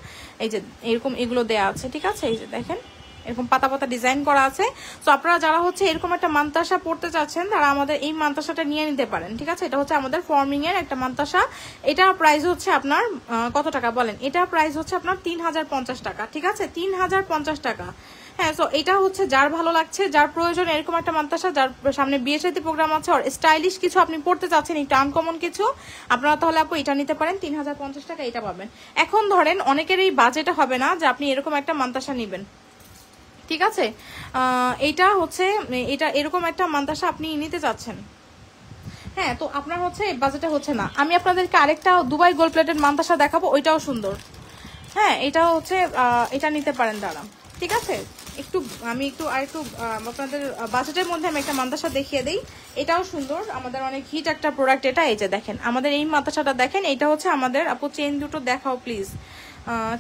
এই যে এরকম এগুলো দেয়া আছে, ঠিক আছে। এই যে দেখেন এরকম পাতা পাতা ডিজাইন করা আছে। তো আপনারা যারা হচ্ছে এরকম একটা মান্তাসা পড়তে চাচ্ছেন তারা আমাদের এই মান্তাসাটা নিয়ে নিতে পারেন, ঠিক আছে। এটা হচ্ছে আমাদের ফর্মিং এর একটা মান্তাসা। এটার প্রাইস হচ্ছে আপনার কত টাকা বলেন? এটার প্রাইস হচ্ছে আপনার 3050 টাকা, ঠিক আছে, 3050 টাকা। হ্যাঁ, তো এটা হচ্ছে যার ভালো লাগছে, যার প্রয়োজন এরকম একটা মান্তাসা, যার সামনে বিয়ে শাদী প্রোগ্রাম আছে আর স্টাইলিশ কিছু আপনি পড়তে চাচ্ছেন, একটু আনকমন কিছু, আপনারা তাহলে আপু এটা নিতে পারেন। 3050 টাকা এটা পাবেন। এখন ধরেন অনেকের এই বাজেট হবে না যে আপনি এরকম একটা মান্তাসা নেবেন, ঠিক আছে। এটা হচ্ছে এটা এরকম একটা মান্তাসা আপনি নিতে চাচ্ছেন, হ্যাঁ, তো আপনার হচ্ছে বাজেটে হচ্ছে না। আমি আপনাদেরকে আরেকটা দুবাই গোল্ড প্লেটেড মান্তাসা দেখাবো, ওইটাও সুন্দর। হ্যাঁ, এটাও হচ্ছে এটা নিতে পারেন দাঁড়া, ঠিক আছে। আমি একটু আপনাদের বাজেটের মধ্যে আমি একটা মান্তাসা দেখিয়ে দিই। এটাও সুন্দর, আমাদের অনেক হিট একটা প্রোডাক্ট এটা। এই যে দেখেন আমাদের এই মান্তাসাটা দেখেন, এটা হচ্ছে আমাদের আপু চেইন দুটো দেখাও প্লিজ,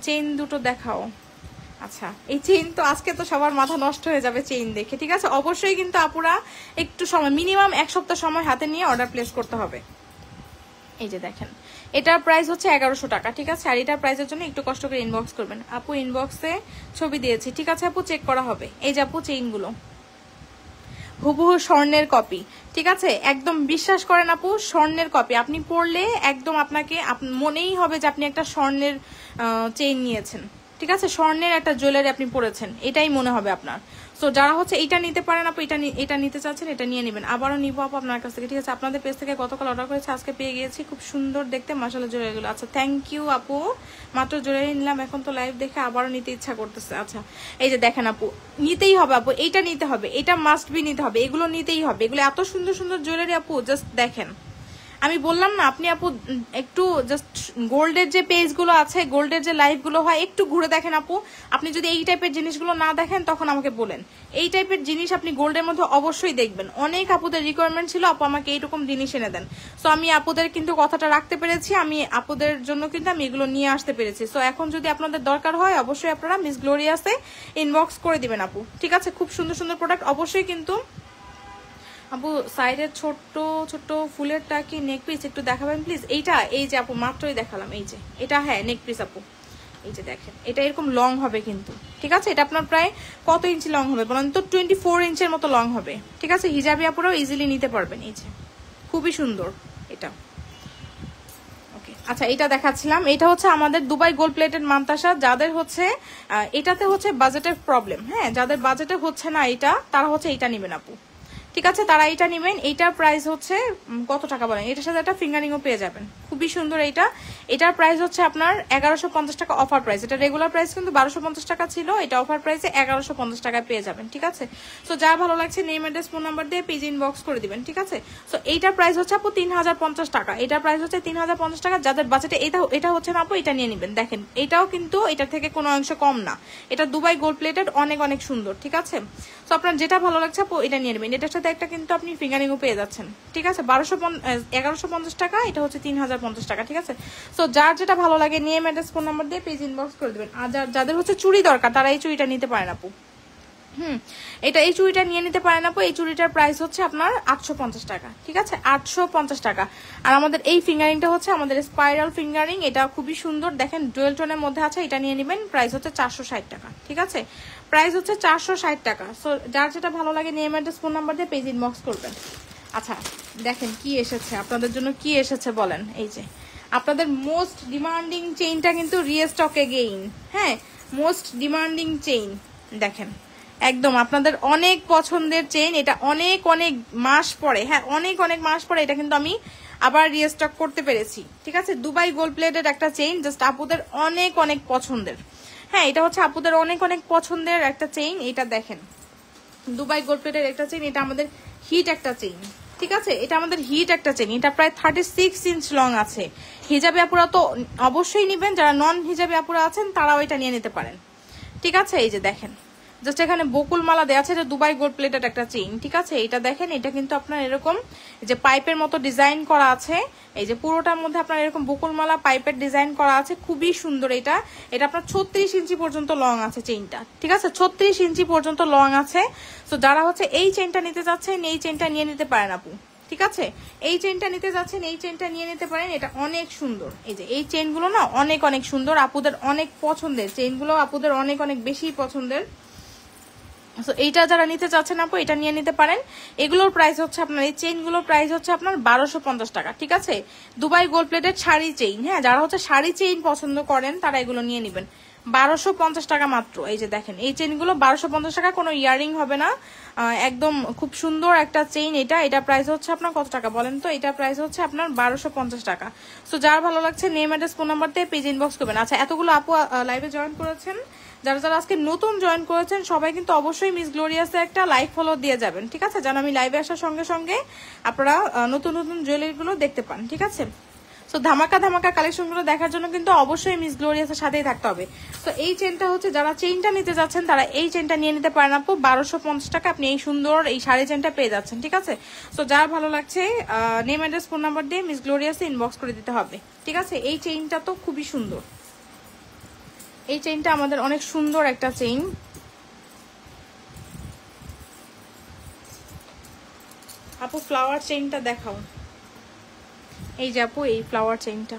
চেইন দুটো দেখাও। আচ্ছা, এই চেইন তো আজকে তো সবার মাথা নষ্ট হয়ে যাবে চেইন দেখে, ঠিক আছে। অবশ্যই কিন্তু আপুরা একটু সময়, মিনিমাম 1 সপ্তাহ সময় হাতে নিয়ে অর্ডার প্লেস করতে হবে। এই যে দেখেন এটার প্রাইস হচ্ছে 1100 টাকা, ঠিক আছে। আর এটার প্রাইসের জন্য একটু কষ্ট করে ইনবক্স করবেন। আপু ইনবক্সে ছবি দিয়েছি, ঠিক আছে আপু, চেক করা হবে। এই যে আপু চেইনগুলো হুবহু স্বর্ণের কপি, ঠিক আছে, একদম বিশ্বাস করেন আপু, স্বর্ণের কপি। আপনি পরলে একদম আপনাকে মনেই হবে যে আপনি একটা স্বর্ণের চেইন নিয়েছেন, ঠিক আছে, স্বর্ণের একটা জুয়েলারি আপনি পরেছেন, এটাই মনে হবে আপনার। সো যারা হচ্ছে এইটা নিতে পারেন আপু, এটা নিতে চাচ্ছেন এটা নিয়ে নেবেন। আবারও নিবো আপু আপনার কাছ থেকে, ঠিক আছে? আপনাদের পেজ থেকে গতকাল অর্ডার করেছি, আজকে পেয়ে গিয়েছি, খুব সুন্দর দেখতে মাশাআল্লাহ জুয়েলারিগুলো। আচ্ছা থ্যাংক ইউ আপু, মাত্র জুয়েলারি নিলাম, এখন তো লাইভ দেখে আবারও নিতে ইচ্ছা করতেছে। আচ্ছা এই যে দেখেন আপু, নিতেই হবে আপু, এইটা নিতে হবে, এটা মাস্ট বি নিতে হবে, এগুলো নিতেই হবে। এগুলো এত সুন্দর সুন্দর জুয়েলারি আপু, জাস্ট দেখেন। আমি বললাম না, আপনি আপু একটু জাস্ট গোল্ডের যে পেজগুলো আছে, গোল্ডের যে লাইভগুলো হয়, একটু ঘুরে দেখেন আপু। আপনি যদি এই টাইপের জিনিসগুলো না দেখেন তখন আমাকে বলেন। এই টাইপের জিনিস আপনি গোল্ডের মধ্যে অবশ্যই দেখবেন। অনেক আপুদের রিকোয়ারমেন্ট ছিল আপু আমাকে এইরকম জিনিস এনে দেন। সো আমি আপুদের কিন্তু কথাটা রাখতে পেরেছি, আমি আপুদের জন্য কিন্তু আমি এগুলো নিয়ে আসতে পেরেছি। সো এখন যদি আপনাদের দরকার হয় অবশ্যই আপনারা মিস গ্লোরিয়াসে ইনবক্স করে দিবেন আপু, ঠিক আছে? খুব সুন্দর সুন্দর প্রোডাক্ট অবশ্যই কিন্তু আপু। সাইডের ছোট্ট ছোট্ট ফুলেরটা কি নেক পিস একটু দেখাবেন প্লিজ? এইটা, এই যে আপু মাত্রই দেখালাম, এই যে এটা, হ্যাঁ নেক পিস আপু। এই যে দেখেন, এটা এরকম লং হবে কিন্তু, ঠিক আছে? এটা আপনার প্রায় কত ইঞ্চি লং হবে বলেন তো? 24 ইঞ্চের মতো লং হবে, ঠিক আছে? হিজাবি আপুরাও ইজিলি নিতে পারবেন। এই যে খুবই সুন্দর এটা। ওকে আচ্ছা, এটা দেখাচ্ছিলাম, এটা হচ্ছে আমাদের দুবাই গোল্ড প্লেটেড মান্তাসা। যাদের হচ্ছে এটাতে হচ্ছে বাজেটের প্রবলেম, হ্যাঁ, যাদের বাজেটে হচ্ছে না এটা, তারা হচ্ছে এটা নেবেন আপু, ঠিক আছে? তারা এইটা নেবেন। এইটার প্রাইস হচ্ছে কত টাকা বলেন? এটার সাথে একটা ফিঙ্গারিংও পেয়ে যাবেন, খুবই সুন্দর এইটা। এটার প্রাইস হচ্ছে আপনার 1150 টাকা অফার প্রাইস। এটা রেগুলার প্রাইস কিন্তু 1250 টাকা ছিল, এটা অফার প্রাইসে 1150 টাকায় পেয়ে যাবেন, ঠিক আছে? সো যা ভালো লাগছে নেম অ্যাড্রেস ফোন নাম্বার দিয়ে পেজ ইনবক্স করে দিবেন, ঠিক আছে? সো এইটার প্রাইস হচ্ছে আপু 3050 টাকা। এটার প্রাইস হচ্ছে 3050 টাকা। যাদের বাজেটে এটা হচ্ছে না আপু, এটা নিয়ে নেবেন। দেখেন এটাও কিন্তু এটার থেকে কোনো অংশ কম না, এটা দুবাই গোল্ড প্লেটেড, অনেক অনেক সুন্দর, ঠিক আছে? সো আপনার যেটা ভালো লাগছে আপু এটা নিয়ে নেবেন। এটার সাথে একটা কিন্তু আপনি ফিঙ্গারিংও পেয়ে যাচ্ছেন, ঠিক আছে? 1150 টাকা, এটা হচ্ছে 3050 টাকা, ঠিক আছে? সো যার যেটা ভালো লাগে নিয়ে অ্যাড্রেস ফোন নাম্বার দিয়ে পেজ ইনবক্স করে দেবেন। আর যাদের হচ্ছে চুড়ি দরকার তারা এই চুড়িটা নিতে পারেন আপু। এই চুড়িটা নিয়ে নিতে পারেন আপু। এই চুড়িটার প্রাইস হচ্ছে আপনার 850 টাকা, ঠিক আছে? 850 টাকা। আর আমাদের এই ফিঙ্গারিংটা হচ্ছে আমাদের স্পাইরাল ফিঙ্গারিং, এটা খুবই সুন্দর, দেখেন ডুয়েল টোনের মধ্যে আছে। এটা নিয়ে নেবেন, প্রাইস হচ্ছে 460 টাকা, ঠিক আছে? প্রাইস হচ্ছে 460 টাকা। সো যার যেটা ভালো লাগে নেম অ্যাড্রেস ফোন নাম্বার দিয়ে পেজ ইনবক্স করবেন। আচ্ছা দেখেন কি এসেছে আপনাদের জন্য, কি এসেছে বলেন? এই যে আপনাদের মোস্ট ডিমান্ডিং চেইনটা কিন্তু রিস্টক এগেইন, হ্যাঁ, মোস্ট ডিমান্ডিং চেইন। দেখেন একদম আপনাদের অনেক পছন্দের চেইন, এটা অনেক অনেক মাস পরে, হ্যাঁ অনেক অনেক মাস পরে এটা কিন্তু আমি আবার রিস্টক করতে পেরেছি, ঠিক আছে? দুবাই গোল্ড প্লেটেড একটা চেইন, জাস্ট আপুদের অনেক অনেক পছন্দের, হ্যাঁ এটা হচ্ছে আপুদের অনেক অনেক পছন্দের একটা চেইন। এটা দেখেন দুবাই গোল্ড প্লেটেড একটা চেইন, এটা আমাদের হিট একটা চেইন, ঠিক আছে? এটা আমাদের হিট একটা চেইন, এটা প্রায় 36 ইঞ্চ লং আছে। হিজাবি আপুরা তো অবশ্যই নেবেন, যারা নন হিজাবি আপুরা আছেন তারাও এটা নিয়ে নিতে পারেন, ঠিক আছে? এই যে দেখেন জাস্ট এখানে বকুল মালা দেওয়া আছে, এটা দুবাই গোল্ড প্লেটেড একটা চেইন, ঠিক আছে? এটা দেখেন, এটা কিন্তু আপনার এরকম যে পাইপের মতো ডিজাইন করা আছে, এই যে পুরোটার মধ্যে আপনার এরকম বকুল মালা পাইপের ডিজাইন করা আছে, খুবই সুন্দর। এটা আপনার 36 ইঞ্চি পর্যন্ত লং আছে চেইনটা, ঠিক আছে? 36 ইঞ্চি পর্যন্ত লং আছে। তো যারা হচ্ছে এই চেইনটা নিতে যাচ্ছেন এই চেইনটা নিয়ে নিতে পারেন আপু, ঠিক আছে? এই চেইনটা নিতে যাচ্ছেন এই চেইনটা নিয়ে নিতে পারেন, এটা অনেক সুন্দর। এই যে এই চেইনগুলো না অনেক অনেক সুন্দর, আপুদের অনেক পছন্দের চেইনগুলো, আপুদের অনেক অনেক বেশি পছন্দের। সো এইটা যারা নিতে চাচ্ছেন আপু এটা নিয়ে নিতে পারেন। এগুলোর প্রাইস হচ্ছে আপনার, এই চেইনগুলোর প্রাইস হচ্ছে আপনার 1250 টাকা, ঠিক আছে? Dubai gold plated sari chain, হ্যাঁ যারা হচ্ছে শাড়ি চেইন পছন্দ করেন তারা এগুলো নিয়ে নেবেন, 1250 টাকা মাত্র। এই যে দেখেন এই চেইনগুলো 1250 টাকা, কোনো ইয়ারিং হবে না, একদম খুব সুন্দর একটা চেইন। এটা প্রাইস হচ্ছে আপনার কত টাকা বলেন তো? এটা প্রাইস হচ্ছে আপনার 1250 টাকা। সো যার ভালো লাগছে নেম অ্যাড্রেস ফোন নাম্বার দিয়ে পেজ ইনবক্স করবেন। আচ্ছা এতগুলো আপু লাইভে জয়েন করেছেন, যারা যারা আজকে নতুন জয়েন করেছেন সবাই কিন্তু অবশ্যই মিস গ্লোরিয়াসে একটা লাইক ফলো দিয়ে যাবেন, ঠিক আছে? যেন আমি লাইভে আসার সঙ্গে সঙ্গে আপনারা নতুন নতুন জুয়েলারিগুলো দেখতে পান, ঠিক আছে? সো ধামাকা ধামাকা কালেকশনগুলো দেখার জন্য কিন্তু অবশ্যই মিস গ্লোরিয়াসের সাথেই থাকতে হবে। তো এই চেনটা হচ্ছে যারা চেইনটা নিতে যাচ্ছেন তারা এই চেনটা নিয়ে নিতে পারেন আপু, 1250 টাকা আপনি এই সুন্দর এই শাড়ি চেনটা পেয়ে যাচ্ছেন, ঠিক আছে? সো যার ভালো লাগছে নেম অ্যাড্রেস ফোন নাম্বার দিয়ে মিস গ্লোরিয়াসে ইনবক্স করে দিতে হবে, ঠিক আছে? এই চেইনটা তো খুবই সুন্দর, এই চেইনটা আমাদের অনেক সুন্দর একটা চেইন। আপু ফ্লাওয়ার চেইনটা দেখাও। এই যে আপু এই ফ্লাওয়ার চেইনটা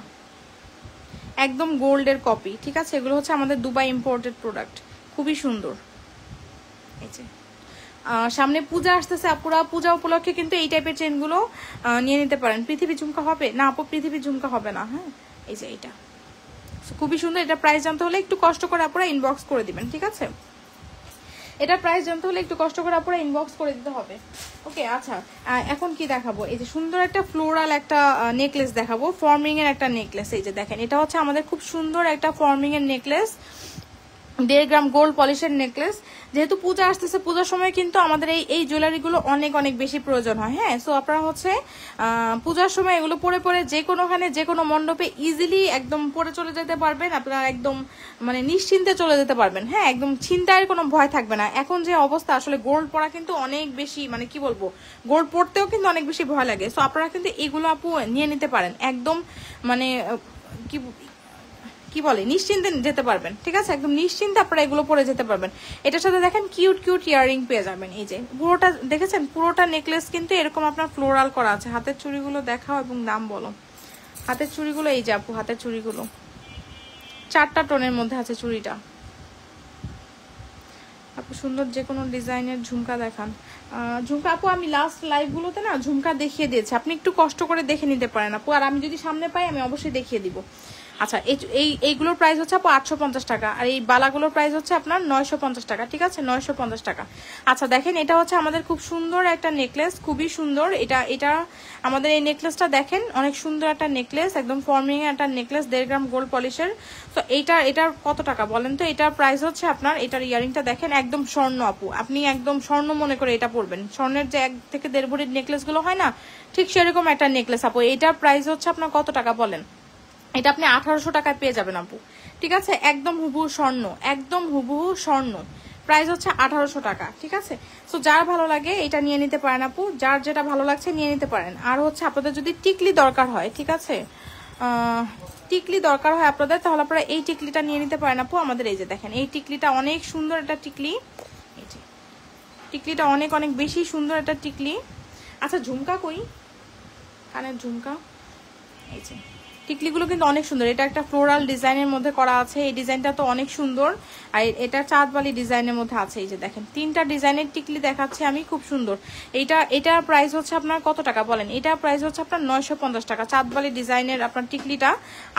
একদম গোল্ডের কপি, ঠিক আছে? এগুলো হচ্ছে আমাদের দুবাই ইম্পোর্টেড প্রোডাক্ট, খুবই সুন্দর। এই যে সামনে পূজা আসতেছে আপুরা, পূজা উপলক্ষে কিন্তু এই টাইপের চেইনগুলো নিয়ে নিতে পারেন। পৃথিবী ঝুমকা হবে না আপু? পৃথিবী ঝুমকা হবে না, হ্যাঁ এই যে এইটা খুবই সুন্দর। এটা প্রাইস জানতে হলে একটু কষ্ট করে আপনারা ইনবক্স করে দিবেন, ঠিক আছে? এটা প্রাইস জানতে হলে একটু কষ্ট করে আপনারা ইনবক্স করে দিতে হবে। ওকে, আচ্ছা এখন কি দেখাবো, এই যে সুন্দর একটা ফ্লোরাল একটা নেকলেস দেখাবো, ফর্মিং এর একটা নেকলেস। এই যে দেখেন, এটা হচ্ছে আমাদের খুব সুন্দর একটা ফর্মিং এর নেকলেস, 1.5 গ্রাম গোল্ড পলিশের নেকলেস। যেহেতু পূজা আসতেছে, পূজার সময় কিন্তু আমাদের এই জুয়েলারিগুলো অনেক অনেক বেশি প্রয়োজন হয়। হ্যাঁ, সো আপনারা হচ্ছে পূজার সময় এগুলো পরে পরে যে কোনোখানে যে কোনো মণ্ডপে ইজিলি একদম পরে চলে যেতে পারবেন, আপনারা একদম মানে নিশ্চিন্তে চলে যেতে পারবেন। হ্যাঁ, একদম ছিনতাইয়ের কোনো ভয় থাকবে না। এখন যে অবস্থা, আসলে গোল্ড পরা কিন্তু অনেক বেশি, মানে কি বলবো, গোল্ড পরতেও কিন্তু অনেক বেশি ভয় লাগে। সো আপনারা কিন্তু এগুলো আপু নিয়ে নিতে পারেন, একদম মানে কি বলে নিশ্চিন্তে যেতে পারবেন। ঠিক আছে, একদম নিশ্চিন্তে আপনারা এগুলো পরে যেতে পারবেন। এটার সাথে দেখেন কিউট কিউট ইয়াররিং পেয়ে যাবেন। এই যে পুরোটা দেখেছেন, পুরোটা নেকলেস কিন্তু এরকম আপনার ফ্লোরাল করা আছে। হাতের চুড়িগুলো দেখাও এবং দাম বলো। হাতের চুড়িগুলো এই যে আপু, হাতের চুড়িগুলো 4টা টোনের মধ্যে আছে চুড়িটা। আপু সুন্দর যে কোনো ডিজাইনের ঝুমকা দেখান। ঝুমকা আপু আমি লাস্ট লাইভগুলোতে না ঝুমকা দেখিয়ে দিয়েছি, আপনি একটু কষ্ট করে দেখে নিতে পারেন আপু, আর আমি যদি সামনে পাই আমি অবশ্যই দেখিয়ে দিব। আচ্ছা, এইগুলোর প্রাইস হচ্ছে আপু 850 টাকা, আর এই বালাগুলোর প্রাইস হচ্ছে আপনার 950 টাকা। ঠিক আছে, 950 টাকা। আচ্ছা দেখেন, এটা হচ্ছে আমাদের খুব সুন্দর একটা নেকলেস, খুবই সুন্দর। এটা আমাদের এই নেকলেসটা দেখেন, অনেক সুন্দর একটা নেকলেস, একদম ফর্মিং একটা নেকলেস, 1.5 গ্রাম গোল্ড পলিশের। তো এটার কত টাকা বলেন তো? এটার প্রাইস হচ্ছে আপনার, এটার ইয়ারিংটা দেখেন একদম স্বর্ণ আপু, আপনি একদম স্বর্ণ মনে করে এটা পরবেন। স্বর্ণের যে 1 থেকে 1.5 ভরির নেকলেসগুলো হয় না, ঠিক সেরকম একটা নেকলেস আপু। এটার প্রাইস হচ্ছে আপনার কত টাকা বলেন? এটা আপনি 1800 টাকায় পেয়ে যাবেন আপু। ঠিক আছে, একদম হুবহু স্বর্ণ, একদম হুবহু স্বর্ণ। প্রাইস হচ্ছে 1800 টাকা। ঠিক আছে, সো যার ভালো লাগে এটা নিয়ে নিতে পারেন আপু, যার যেটা ভালো লাগছে নিয়ে নিতে পারেন। আর হচ্ছে আপনাদের যদি টিকলি দরকার হয়, ঠিক আছে, টিকলি দরকার হয় আপনাদের, তাহলে আপনারা এই টিকলিটা নিয়ে নিতে পারেন আপু। আমাদের এই যে দেখেন, এই টিকলিটা অনেক সুন্দর একটা টিকলি, এই যে টিকলিটা অনেক অনেক বেশি সুন্দর একটা টিকলি। আচ্ছা ঝুমকা কই, কানের ঝুমকা, এই যে টিকলিগুলো কিন্তু অনেক সুন্দর। এটা একটা ফ্লোরাল ডিজাইনের মধ্যে করা আছে, এই ডিজাইনটা তো অনেক সুন্দর। আর এটা চাঁদবালি ডিজাইনের মধ্যে আছে। এই যে দেখেন 3টা ডিজাইনের টিকলি দেখাচ্ছি আমি, খুব সুন্দর। এটার প্রাইস হচ্ছে আপনার কত টাকা বলেন? এটার প্রাইস হচ্ছে আপনার 950 টাকা, চাঁদবালি ডিজাইনের আপনার টিকলিটা।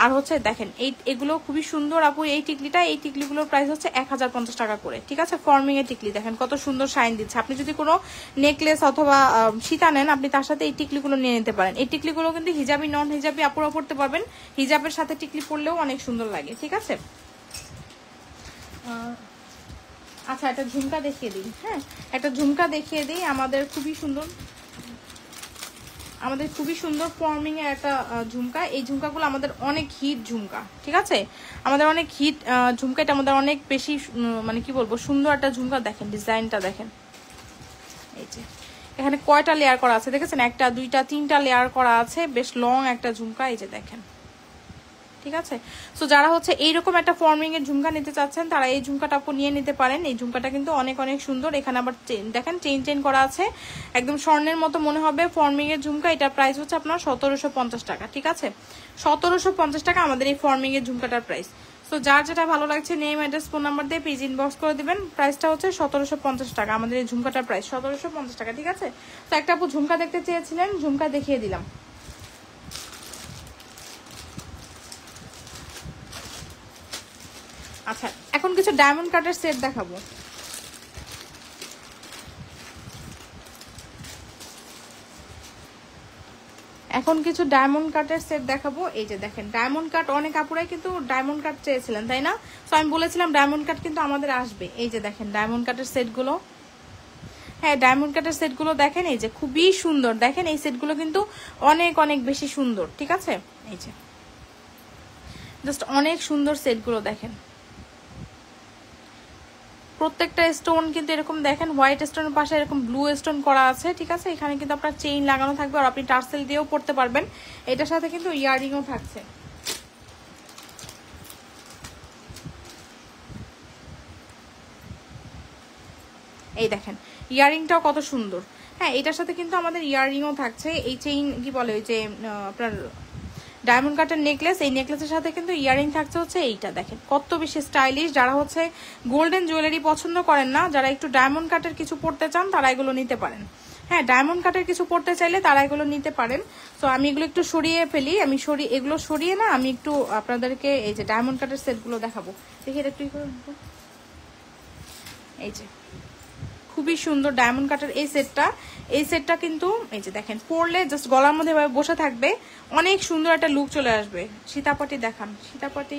আর হচ্ছে দেখেন এগুলো খুবই সুন্দর আপু। এই টিকলিগুলোর প্রাইস হচ্ছে 1050 টাকা করে। ঠিক আছে, ফর্মিং এর টিকলি দেখেন কত সুন্দর শাইন দিচ্ছে। আপনি যদি কোনো নেকলেস অথবা সীতা নেন, আপনি তার সাথে এই টিকলিগুলো নিয়ে নিতে পারেন। এই টিকলিগুলো কিন্তু হিজাবি নন হিজাবি আপুরা পড়তে পারবেন, হিজাবের সাথে টিকলি পরলেও অনেক সুন্দর লাগে। ঠিক আছে, আচ্ছা একটা ঝুমকা দেখিয়ে দিই। হ্যাঁ, একটা ঝুমকা দেখিয়ে দিই, আমাদের খুবই সুন্দর ফর্মিং এর একটা ঝুমকা। এই ঝুমকাগুলো আমাদের অনেক হিট ঝুমকা। ঠিক আছে, আমাদের অনেক হিট ঝুমকা, এটা আমাদের অনেক বেশি মানে কি বলবো, সুন্দর একটা ঝুমকা। দেখেন ডিজাইনটা দেখেন, এই যে এখানে কয়টা লেয়ার করা আছে দেখেছেন, 1টা 2টা 3টা লেয়ার করা আছে, বেশ লং একটা ঝুমকা। এই যে দেখেন, ঠিক আছে। সো যারা হচ্ছে এইরকম একটা ফর্মিং এর ঝুমকা নিতে চাচ্ছেন, তারা এই ঝুমকাটা আপু নিয়ে নিতে পারেন। এই ঝুমকাটা কিন্তু অনেক অনেক সুন্দর। এখানে আবার দেখেন চেইন করা আছে, একদম স্বর্ণের মতো মনে হবে ফর্মিং এর ঝুমকা। এটার প্রাইস হচ্ছে আপনার 1750 টাকা। ঠিক আছে, 1750 টাকা আমাদের এই ফর্মিং এর ঝুমকাটার প্রাইস। সো যার যেটা ভালো লাগছে নেম অ্যাড্রেস ফোন নাম্বার দিয়ে পেজ ইনবক্স করে দিবেন। প্রাইসটা হচ্ছে 1750 টাকা, আমাদের এই ঝুমকাটার প্রাইস 1750 টাকা। ঠিক আছে, তো একটা আপু ঝুমকা দেখতে চেয়েছিলেন, ঝুমকা দেখিয়ে দিলাম। আচ্ছা এখন কিছু ডায়মন্ড কাটের সেট দেখাবো। এখন কিছু ডায়মন্ড কাটের সেট দেখাবো। এই যে দেখেন ডায়মন্ড কাট, অনেক আপুরাই কিন্তু ডায়মন্ড কাট চেয়েছিলেন তাই না? তো আমি বলেছিলাম ডায়মন্ড কাট কিন্তু আমাদের আসবে। এই যে দেখেন ডায়মন্ড কাটের সেটগুলো, হ্যাঁ ডায়মন্ড কাটের সেটগুলো দেখেন, এই যে খুবই সুন্দর। দেখেন এই সেটগুলো কিন্তু অনেক অনেক বেশি সুন্দর। ঠিক আছে, এই যে জাস্ট অনেক সুন্দর সেটগুলো দেখেন। প্রত্যেকটা স্টোন কিন্তু এরকম দেখেন, হোয়াইট স্টোনের পাশে এরকম ব্লু স্টোন করা আছে। ঠিক আছে, এখানে কিন্তু আপনার চেইন লাগানো থাকবে, আর আপনি টার্সেল দিয়েও পড়তে পারবেন। এটার সাথে কিন্তু ইয়াররিংও থাকছে। এই দেখেন ইয়াররিংটাও কত সুন্দর। হ্যাঁ, এটার সাথে কিন্তু আমাদের ইয়াররিংও থাকছে। এই চেইন কি বলে, ওই যে আপনার ডায়মন্ড কাটের নেকলেস, এই নেকলেসের সাথে কিন্তু ইয়ারিং থাকছে হচ্ছে এইটা। দেখেন কত বেশি স্টাইলিশ। যারা হচ্ছে গোল্ডেন জুয়েলারি পছন্দ করেন না, যারা একটু ডায়মন্ড কাটের কিছু পড়তে চান, তারা এগুলো নিতে পারেন। হ্যাঁ, ডায়মন্ড কাটের কিছু পড়তে চাইলে তারা এগুলো নিতে পারেন। তো আমি এগুলো একটু সরিয়ে ফেলি, এগুলো সরিয়ে না আমি একটু আপনাদেরকে এই যে ডায়মন্ড কাটের সেটগুলো দেখাবো। দেখি এটা একটু এই যে খুবই সুন্দর ডায়মন্ড কাটের এই সেটটা কিন্তু এই যে দেখেন পরলে জাস্ট গলার মধ্যে এভাবে বসে থাকবে, অনেক সুন্দর একটা লুক চলে আসবে। সীতাপাটি দেখান, সীতাপাটি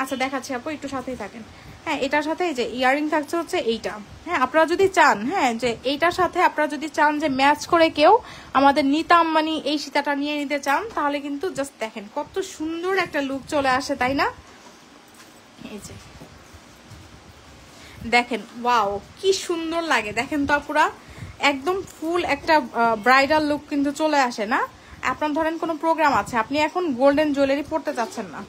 আচ্ছা দেখাচ্ছি আপু, একটু সাথেই থাকেন। হ্যাঁ এটার সাথে এই যে ইয়ারিং থাকছে হচ্ছে এইটা। হ্যাঁ আপনারা যদি চান, হ্যাঁ যে এইটার সাথে আপনারা যদি চান যে ম্যাচ করে কেউ আমাদের নিতা আম্বানি এই সীতাটা নিয়ে নিতে চান, তাহলে কিন্তু জাস্ট দেখেন কত সুন্দর একটা লুক চলে আসে, তাই না? এই যে দেখেন ওয়াও কি সুন্দর লাগে, দেখেন তো পুরা একদম ফুল একটা ব্রাইডাল লুক কিন্তু চলে আসে না? আপনার ধরেন কোনো প্রোগ্রাম আছে, আপনি এখন গোল্ডেন জুয়েলারি পরতে চাচ্ছেন না,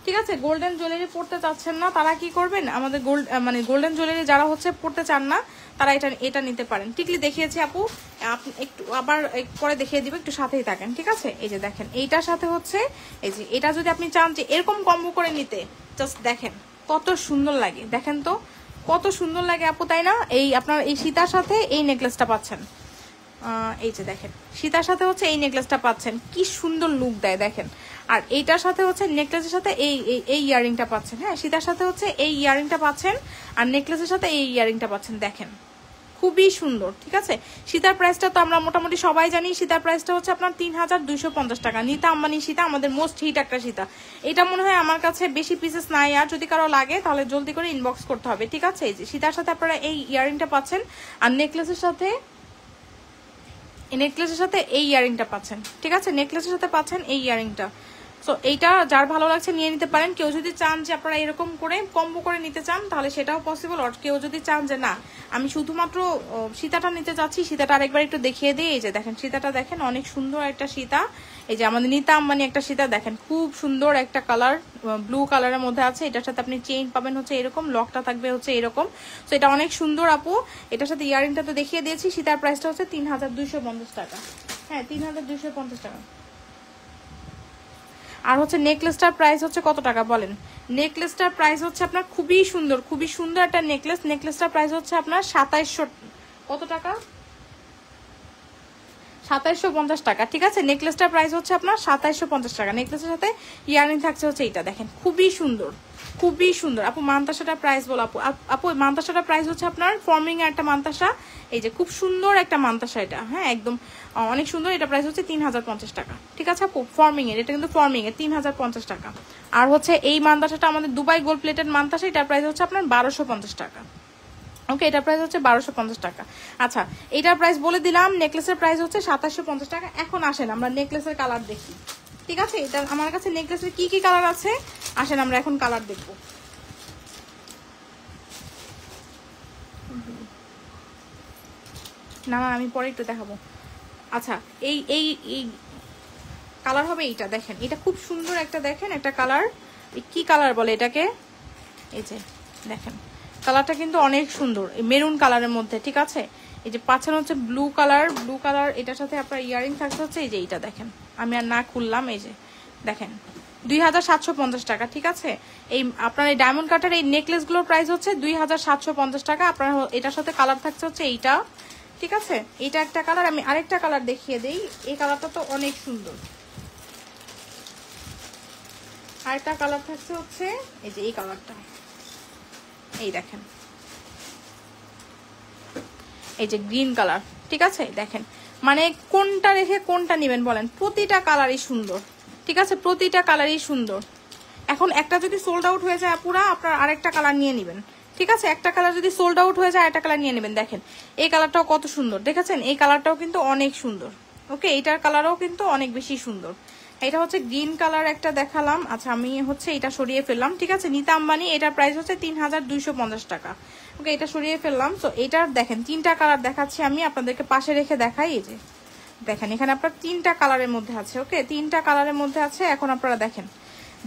ঠিক আছে, গোল্ডেন জুয়েলারি পরতে চাচ্ছেন না, তারা কি করবেন, আমাদের মানে গোল্ডেন জুয়েলারি যারা হচ্ছে পরতে চান না তারা এটা নিতে পারেন। টিকলি দেখিয়েছি আপু, আপনি একটু আবার পরে দেখিয়ে দিব, একটু সাথেই থাকেন, ঠিক আছে? এই যে দেখেন এইটার সাথে হচ্ছে এই যে এটা যদি আপনি চান যে এরকম কম্বো করে নিতে, জাস্ট দেখেন কত সুন্দর লাগে, দেখেন তো কত সুন্দর লাগে আপু, তাই না? এই আপনার এই সীতার সাথে এই নেকলেসটা পাচ্ছেন, এই যে দেখেন সীতার সাথে হচ্ছে এই নেকলেসটা পাচ্ছেন, কি সুন্দর লুক দেয় দেখেন। আর এইটার সাথে হচ্ছে নেকলেসের সাথে এই ইয়ারিংটা পাচ্ছেন। হ্যাঁ সীতার সাথে হচ্ছে এই ইয়ারিংটা পাচ্ছেন, আর নেকলেসের সাথে এই ইয়ারিংটা পাচ্ছেন, দেখেন খুবই সুন্দর, ঠিক আছে? সীতার প্রাইসটা তো আমরা মোটামুটি সবাই জানি, সীতার প্রাইসটা হচ্ছে আপনার 3250 টাকা। নিতা আম্বানি সীতা আমাদের মোস্ট হিট একটা সীতা, এটা মনে হয় আমার কাছে বেশি পিসেস নাই, আর যদি কারো লাগে তাহলে জলদি করে ইনবক্স করতে হবে, ঠিক আছে? এই যে সীতার সাথে আপনারা এই ইয়ারিংটা পাচ্ছেন, আর নেকলেসের সাথে এই ইয়ারিংটা পাচ্ছেন, ঠিক আছে? নেকলেসের সাথে পাচ্ছেন এই ইয়ারিংটা। সো এইটা যার ভালো লাগছে নিয়ে নিতে পারেন। কেউ যদি চান যে আপনারা এরকম করে কম্বো করে নিতে চান তাহলে সেটাও পসিবল, আর কেউ যদি চান যে না আমি শুধুমাত্র সীতাটা নিতে চাচ্ছি, সীতাটা আরেকবার একটু দেখিয়ে দিই। এই যে দেখেন সীতাটা দেখেন, অনেক সুন্দর একটা সীতা, এই যে আমাদের নিতা আম্বানি একটা সীতা, দেখেন খুব সুন্দর একটা কালার, ব্লু কালারের মধ্যে আছে। এটার সাথে আপনি চেইন পাবেন হচ্ছে এরকম, লকটা থাকবে হচ্ছে এরকম। তো এটা অনেক সুন্দর আপু। এটার সাথে ইয়ারিংটা তো দেখিয়ে দিয়েছি। সীতার প্রাইসটা হচ্ছে 3250 টাকা। হ্যাঁ 3250 টাকা। আর হচ্ছে নেকলেসটার প্রাইস হচ্ছে কত টাকা বলেন? নেকলেসটার প্রাইস হচ্ছে আপনার খুবই সুন্দর একটা নেকলেস। নেকলেসটার প্রাইস হচ্ছে আপনার 2700 কত টাকা, 2750 টাকা, ঠিক আছে? নেকলেসটার প্রাইস হচ্ছে আপনার 2750 টাকা। নেকলেসের সাথে ইয়ারিং থাকছে হচ্ছে এইটা, দেখেন খুবই সুন্দর। আপু মান্তাসাটার প্রাইস বল আপু। আপু মান্তাসাটার প্রাইস হচ্ছে আপনার ফর্মিং এর একটা মান্তাসা, এই যে খুব সুন্দর একটা মান্তাসা এটা, হ্যাঁ একদম অনেক সুন্দর। এটা প্রাইস হচ্ছে 3050 টাকা, ঠিক আছে আপু? ফর্মিং এর, এটা কিন্তু ফর্মিং এর 3050 টাকা। আর হচ্ছে এই মান্তাসাটা আমাদের দুবাই গোল্ড প্লেটেড মান্তাসা, এটার প্রাইস হচ্ছে আপনার 1250 টাকা। ওকে এটার প্রাইস হচ্ছে 1250 টাকা। আচ্ছা এটার প্রাইস বলে দিলাম। নেকলেসের প্রাইস হচ্ছে 2750 টাকা। এখন আসেন আমরা নেকলেসের কালার দেখি, ঠিক আছে? এটা আমার কাছে নেকলেসের কি কি কালার আছে, আসেন আমরা এখন কালার দেখবো। না আমি পরে একটু দেখাবো। আচ্ছা এই এই এই কালার হবে এইটা, দেখেন এটা খুব সুন্দর একটা, দেখেন একটা কালার, কি কালার বলে এটাকে, এই যে দেখেন কালারটা কিন্তু অনেক সুন্দর, মেরুন কালারের মধ্যে, ঠিক আছে? এই যে পাচ্ছেন হচ্ছে ব্লু কালার, এটার সাথে আপনার ইয়ারিং থাকতে হচ্ছে এই যে এইটা দেখেন, আমি আর না খুললাম, এই যে দেখেন 2750 টাকা, ঠিক আছে? এই আপনার এই ডায়মন্ড কাটার এই নেকলেসগুলোর প্রাইস হচ্ছে 2750 টাকা। আপনার এটার সাথে কালার থাকছে হচ্ছে এইটা, ঠিক আছে? এটা একটা কালার। আমি আরেকটা কালার দেখিয়ে দেই, এই কালারটা তো অনেক সুন্দর। আরেকটা কালার থাকছে হচ্ছে এই যে এই কালারটা, এই দেখেন এই যে গ্রিন কালার, ঠিক আছে? দেখেন মানে কোনটা রেখে কোনটা নেবেন বলেন, প্রতিটা কালারই সুন্দর, ঠিক আছে? প্রতিটা কালারই সুন্দর। এখন একটা যদি সোল্ড আউট হয়ে যায় পুরা, আপনার আরেকটা কালার নিয়ে নেবেন, ঠিক আছে? একটা কালার যদি সোল্ড আউট হয়ে যায় একটা কালার নিয়ে নেবেন। দেখেন এই কালারটাও কত সুন্দর, দেখেছেন? এই কালারটাও কিন্তু অনেক সুন্দর। ওকে এইটার কালারও কিন্তু অনেক বেশি সুন্দর। এটা হচ্ছে গ্রিন কালার একটা দেখালাম। আচ্ছা আমি হচ্ছে এটা সরিয়ে ফেললাম, ঠিক আছে? নিতা আম্বানি, এটার প্রাইস হচ্ছে 3250 টাকা। ওকে এটা সরিয়ে ফেললাম। তো এটার দেখেন তিনটা কালার দেখাচ্ছি আমি আপনাদেরকে, পাশে রেখে দেখাই। এই যে দেখেন এখানে আপনার তিনটা কালারের মধ্যে আছে, ওকে তিনটা কালারের মধ্যে আছে। এখন আপনারা দেখেন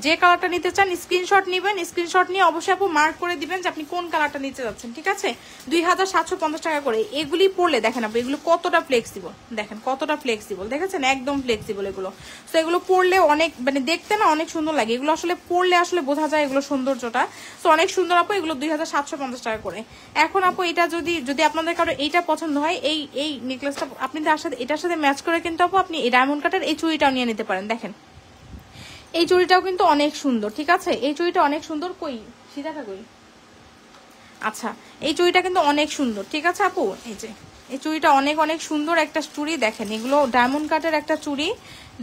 যে কালারটা নিতে চান স্ক্রিনশট নেবেন, স্ক্রিনশট নিয়ে অবশ্যই আপু মার্ক করে দিবেন যে আপনি কোন কালারটা নিতে যাচ্ছেন, ঠিক আছে? 2750 টাকা করে। এগুলি পরলে দেখেন আপু এগুলো কতটা ফ্লেক্সিবল, দেখেন কতটা ফ্লেক্সিবল, দেখেছেন? একদম ফ্লেক্সিবল এগুলো। তো এগুলো পরলে অনেক মানে দেখতে না অনেক সুন্দর লাগে, এগুলো আসলে পরলে আসলে বোঝা যায় এগুলো সৌন্দর্যটা। তো অনেক সুন্দর আপু, এগুলো 2750 টাকা করে। এখন আপু এটা যদি আপনাদের কারো এইটা পছন্দ হয়, এই নেকলেসটা আপনি এটার সাথে ম্যাচ করে কিন্তু আপু আপনি এই ডায়মন্ড কাটার এই চুড়িটাও নিয়ে নিতে পারেন। দেখেন এই চুড়িটাও কিন্তু অনেক সুন্দর, ঠিক আছে? এই চুড়িটা অনেক সুন্দর। কই সীতাটা কই? আচ্ছা, এই চুড়িটা কিন্তু অনেক সুন্দর, ঠিক আছে আপু? এই যে এই চুড়িটা অনেক অনেক সুন্দর একটা চুড়ি, দেখেন এগুলো ডায়মন্ড কাটের একটা চুড়ি।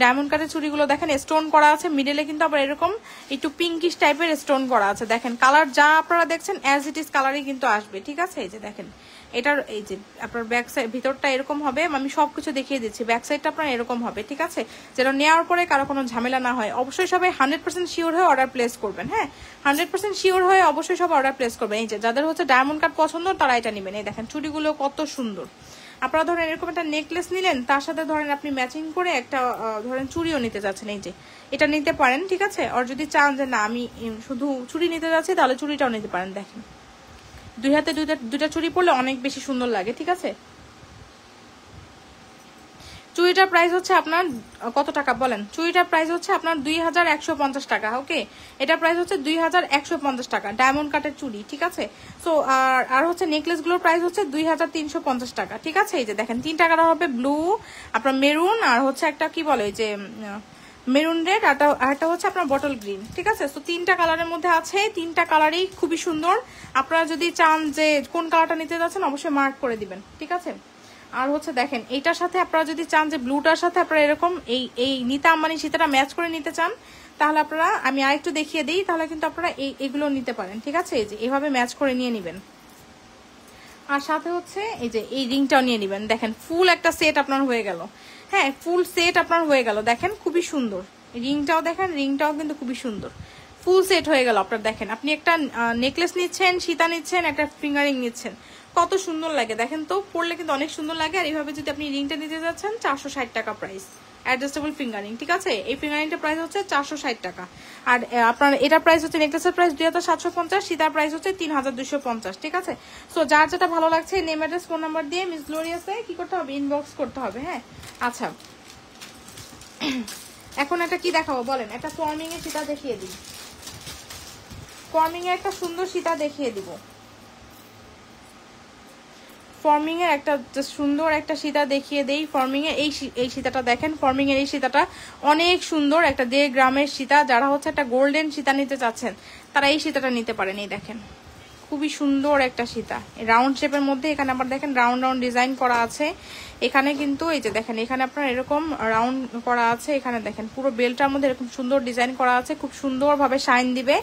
ডায়মন্ড কাটের চুড়িগুলো দেখেন স্টোন করা আছে, মিডলে কিন্তু আবার এরকম একটু পিঙ্কিশ টাইপের স্টোন করা আছে। দেখেন কালার যা আপনারা দেখছেন অ্যাজ ইট ইজ কালারই কিন্তু আসবে, ঠিক আছে? এই যে দেখেন এটার এই যে আপনার ব্যাক সাইড ভিতরটা এরকম হবে, আমি সবকিছু দেখিয়ে দিচ্ছি। ব্যাক সাইডটা আপনার এরকম হবে, ঠিক আছে? যেন নেওয়ার পরে কারো কোনো ঝামেলা না হয়। অবশ্যই সবাই 100% শিওর হয়ে অর্ডার প্লেস করবেন। হ্যাঁ, 100% শিওর হয়ে অবশ্যই সব অর্ডার প্লেস করবেন। এই যে যাদের হচ্ছে ডায়মন্ড কাট পছন্দ তারা এটা নেবেন। এই দেখেন চুড়িগুলো কত সুন্দর। আপনারা ধরেন এরকম একটা নেকলেস নিলেন, তার সাথে ধরেন আপনি ম্যাচিং করে একটা ধরেন চুড়িও নিতে যাচ্ছেন, এই যে এটা নিতে পারেন, ঠিক আছে? আর যদি চান যে না আমি শুধু চুড়ি নিতে যাচ্ছি, তাহলে চুড়িটাও নিতে পারেন। দেখেন দুই হাতে দুইটা চুড়ি পরলে অনেক বেশি সুন্দর লাগে, ঠিক আছে? চুড়িটার প্রাইস হচ্ছে আপনার কত টাকা বলেন? চুড়িটার প্রাইস হচ্ছে আপনার 2150 টাকা। ওকে, এটা প্রাইস হচ্ছে 2150 টাকা, ডায়মন্ড কাটের চুড়ি, ঠিক আছে? সো আর হচ্ছে নেকলেস গুলোর প্রাইস হচ্ছে 2350 টাকা, ঠিক আছে? এই যে দেখেন 3টা কালার হবে, ব্লু, আপনার মেরুন, আর হচ্ছে একটা কি বলে যে মেরুন রেড, আর একটা হচ্ছে আপনার বটল গ্রিন, ঠিক আছে? সো 3টা কালারের মধ্যে আছে, 3টা কালারই খুবই সুন্দর। আপনারা যদি চান যে কোন কালারটা নিতে যাচ্ছেন অবশ্যই মার্ক করে দিবেন, ঠিক আছে? আর হচ্ছে দেখেন এইটার সাথে আপনারা যদি চান যে ব্লুটার সাথে আপনারা এরকম এই নিতা আম্বানি সীতাটা ম্যাচ করে নিতে চান, তাহলে আপনারা আমি আরেকটু দেখিয়ে দিই, তাহলে কিন্তু আপনারা এগুলো নিতে পারেন, ঠিক আছে? এই যে এভাবে ম্যাচ করে নিয়ে নেবেন। আর সাথে হচ্ছে এই যে এই রিংটাও নিয়ে নেবেন। দেখেন ফুল একটা সেট আপনার হয়ে গেল। হ্যাঁ, ফুল সেট আপনার হয়ে গেল। দেখেন খুবই সুন্দর রিংটাও, দেখেন রিংটাও কিন্তু খুবই সুন্দর, ফুল সেট হয়ে গেল আপনার। দেখেন আপনি একটা নেকলেস নিচ্ছেন, সীতা নিচ্ছেন, একটা ফিঙ্গারিং নিচ্ছেন, কত সুন্দর লাগে দেখেন তো, পরলে কিন্তু অনেক সুন্দর লাগে। আর এইভাবে যদি আপনি রিংটা নিতে যাচ্ছেন 460 টাকা প্রাইস, অ্যাডজাস্টেবল ফিঙ্গারিং, ঠিক আছে? এই ফিঙ্গারিংটা প্রাইস হচ্ছে 460 টাকা। আর আপনার এটা প্রাইস হচ্ছে নেকলেসের প্রাইস 2750, সীতার প্রাইস হচ্ছে 3250, ঠিক আছে? সো যার যেটা ভালো লাগছে নেম অ্যাড্রেস ফোন নাম্বার দিয়ে মিস গ্লোরিয়াসে কি করতে হবে, ইনবক্স করতে হবে। হ্যাঁ, আচ্ছা এখন একটা কি দেখাবো বলেন? একটা ফর্মিং এর সীতা দেখিয়ে দিই। ফর্মিং এর একটা সুন্দর সীতা দেখিয়ে দিব। ফর্মিং এর একটা সুন্দর একটা সীতা দেখিয়ে দেই। ফর্মিং এর এই সীতাটা দেখেন, ফর্মিং এর এই সীতাটা অনেক সুন্দর, একটা 1.5 গ্রামের সীতা। যারা হচ্ছে একটা গোল্ডেন সীতা নিতে চাচ্ছেন তারা এই সীতাটা নিতে পারেন। এই দেখেন খুবই সুন্দর একটা সীতা, রাউন্ড শেপের মধ্যে। এখানে আবার দেখেন রাউন্ড রাউন্ড ডিজাইন করা আছে। এখানে কিন্তু এই যে দেখেন এখানে আপনার এরকম রাউন্ড করা আছে। এখানে দেখেন পুরো বেলটার মধ্যে এরকম সুন্দর ডিজাইন করা আছে, খুব সুন্দরভাবে শাইন দিবে।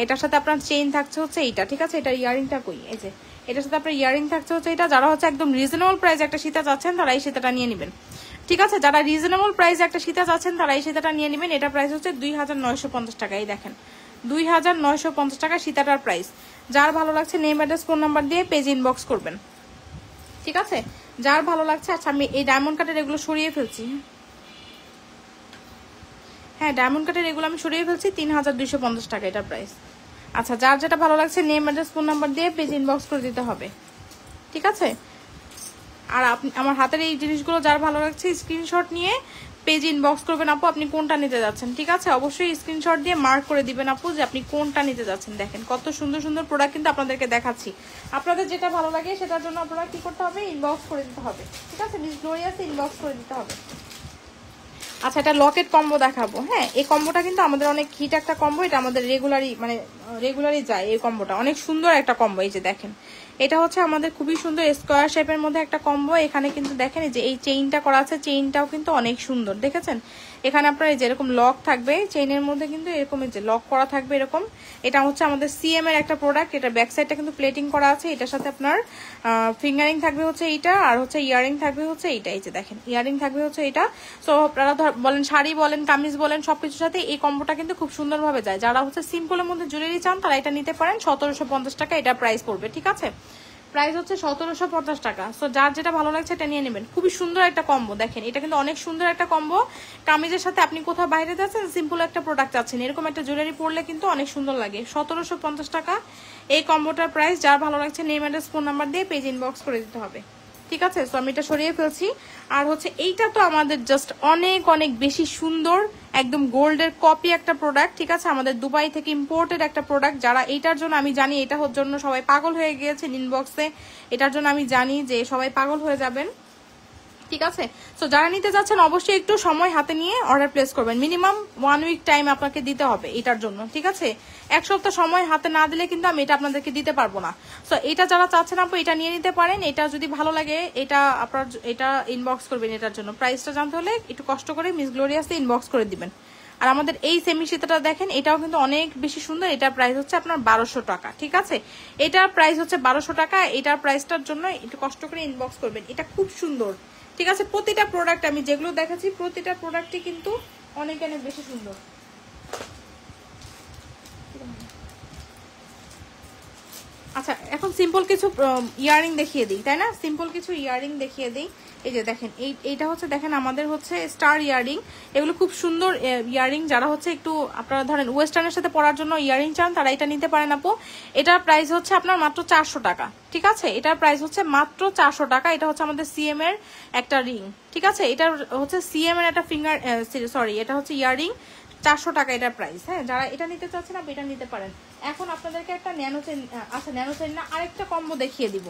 এটার সাথে আপনার চেইন থাকছে হচ্ছে এইটা, ঠিক আছে? এটা ইয়ারিংটা কই, এই যে এটার সাথে আপনার ইয়ারিং থাকছে হচ্ছে এটা। যারা হচ্ছে একদম রিজনেবল প্রাইস একটা সীতা চাচ্ছেন তারা এই সীতাটা নিয়ে নেবেন, ঠিক আছে? যারা রিজনেবল প্রাইস একটা সীতা চাচ্ছেন তারা এই সীতাটা নিয়ে নেবেন। এটা প্রাইস হচ্ছে 2950 টাকা। এই দেখেন 2950 টাকা সীতাটার প্রাইস। যার ভালো লাগছে নেম অ্যাড্রেস ফোন নাম্বার দিয়ে পেজ ইনবক্স করবেন, ঠিক আছে? যার ভালো লাগছে। আচ্ছা আমি এই ডায়মন্ড কাটের এগুলো সরিয়ে ফেলছি। হ্যাঁ, ডায়মন্ড কাটের এগুলো আমি সরিয়ে ফেলছি, 3250 টাকা এটার প্রাইস। আচ্ছা যার যেটা ভালো লাগছে নেম অ্যাড্রেস ফোন নাম্বার দিয়ে পেজ ইনবক্স করে দিতে হবে, ঠিক আছে? আর আপনি আমার হাতের এই জিনিসগুলো যার ভালো লাগছে স্ক্রিনশট নিয়ে পেজ ইনবক্স করবেন আপু, আপনি কোনটা নিতে যাচ্ছেন, ঠিক আছে? অবশ্যই স্ক্রিনশট দিয়ে মার্ক করে দিবেন আপু যে আপনি কোনটা নিতে যাচ্ছেন। দেখেন কত সুন্দর সুন্দর প্রোডাক্ট কিন্তু আপনাদেরকে দেখাচ্ছি। আপনাদের যেটা ভালো লাগে সেটার জন্য আপনারা কি করতে হবে, ইনবক্স করে দিতে হবে, ঠিক আছে? মিস গ্লোরিয়াসে ইনবক্স করে দিতে হবে। আচ্ছা এটা লকেট কম্বো দেখাবো। হ্যাঁ, এই কম্বোটা কিন্তু আমাদের অনেক হিট একটা কম্বো, এটা আমাদের রেগুলারই যায়। এই কম্বোটা অনেক সুন্দর একটা কম্বো। এই যে দেখেন এটা হচ্ছে আমাদের খুবই সুন্দর স্কোয়ার শেপের মধ্যে একটা কম্বো। এখানে কিন্তু দেখেন এই যে এই চেইনটা করা আছে, চেইনটাও কিন্তু অনেক সুন্দর, দেখেছেন? এখানে আপনার এই যে এরকম লক থাকবে চেইনের মধ্যে, কিন্তু এরকম এই যে লক করা থাকবে এরকম। এটা হচ্ছে আমাদের সিএম এর একটা প্রোডাক্ট। এটা ব্যাক সাইডটা কিন্তু প্লেটিং করা আছে। এটার সাথে আপনার ফিঙ্গারিং থাকবে হচ্ছে এইটা, আর হচ্ছে ইয়ারিং থাকবে হচ্ছে এইটা। এই যে দেখেন ইয়ারিং থাকবে হচ্ছে এটা। সো আপনারা বলেন শাড়ি বলেন কামিজ বলেন সবকিছুর সাথে এই কম্বোটা কিন্তু খুব সুন্দরভাবে যায়। যারা হচ্ছে সিম্পলের মধ্যে জুয়েলারি চান তারা এটা নিতে পারেন। 1750 টাকা এটা প্রাইস পড়বে, ঠিক আছে? প্রাইস হচ্ছে 1750 টাকা। সো যার যেটা ভালো লাগছে এটা নিয়ে নেবেন। খুবই সুন্দর একটা কম্বো, দেখেন এটা কিন্তু অনেক সুন্দর একটা কম্বো। কামিজের সাথে আপনি কোথাও বাইরে যাচ্ছেন, সিম্পল একটা প্রোডাক্ট আছেন, এরকম একটা জুয়েলারি পরলে কিন্তু অনেক সুন্দর লাগে। 1750 টাকা এই কম্বোটার প্রাইস। যার ভালো লাগছে নেম অ্যাড্রেস ফোন নাম্বার দিয়ে পেজ ইনবক্স করে দিতে হবে, ঠিক আছে? সো আমি এটা সরিয়ে ফেলছি। আর হচ্ছে এইটা তো আমাদের জাস্ট অনেক অনেক বেশি সুন্দর, একদম গোল্ডের কপি একটা প্রোডাক্ট, ঠিক আছে? আমাদের দুবাই থেকে ইম্পোর্টেড একটা প্রোডাক্ট। যারা এইটার জন্য আমি জানি এটার জন্য সবাই পাগল হয়ে গিয়েছেন ইনবক্সে, এটার জন্য আমি জানি যে সবাই পাগল হয়ে যাবেন। ঠিক আছে। তো যারা নিতে যাচ্ছেন অবশ্যই একটু সময় হাতে নিয়ে অর্ডার প্লেস করবেন, মিনিমাম 1 উইক টাইম আপনাকে দিতে হবে এটার জন্য, ঠিক আছে। এক সপ্তাহ সময় হাতে না দিলে কিন্তু আমি এটা আপনাদেরকে দিতে পারবো না। তো এটা যারা চাচ্ছেন আপু এটা নিয়ে নিতে পারেন, এটা যদি ভালো লাগে এটা আপনার এটা ইনবক্স করবেন। এটার জন্য প্রাইসটা জানতে হলে একটু কষ্ট করে মিস গ্লোরিয়াসে ইনবক্স করে দিবেন। আর আমাদের এই সেমি শীতটা দেখেন, এটাও কিন্তু অনেক বেশি সুন্দর। এটার প্রাইস হচ্ছে আপনার 1200 টাকা, ঠিক আছে। এটার প্রাইস হচ্ছে 1200 টাকা। এটার প্রাইসটার জন্য একটু কষ্ট করে ইনবক্স করবেন, এটা খুব সুন্দর, ঠিক আছে। প্রতিটা প্রোডাক্ট আমি যেগুলো দেখাচ্ছি প্রতিটা প্রোডাক্টই কিন্তু অনেক অনেক বেশি সুন্দর। আচ্ছা, এখন সিম্পল কিছু ইয়ারিং দেখিয়ে দিই, তাই না? সিম্পল কিছু ইয়ারিং দেখিয়ে দিই। এই যে দেখেন, এইটা হচ্ছে দেখেন আমাদের হচ্ছে স্টার ইয়ারিং। এগুলো খুব সুন্দর ইয়ারিং। যারা হচ্ছে একটু আপনারা ধরেন ওয়েস্টার্নের সাথে পরার জন্য ইয়ারিং চান তারা এটা নিতে পারেন আপু। এটার প্রাইস হচ্ছে আপনার মাত্র 400 টাকা, ঠিক আছে। এটার প্রাইস হচ্ছে মাত্র 400 টাকা। এটা হচ্ছে আমাদের সিএম এর একটা রিং, ঠিক আছে। এটা হচ্ছে সিএম এর একটা ফিঙ্গার, সরি এটা হচ্ছে ইয়ারিং, 400 টাকা এটার প্রাইস। হ্যাঁ, যারা এটা নিতে চাচ্ছেন আপনি এটা নিতে পারেন। এখন আপনাদেরকে একটা ন্যানো চেইন, আচ্ছা ন্যানো চেইন না, আরেকটা কম্বো দেখিয়ে দিব,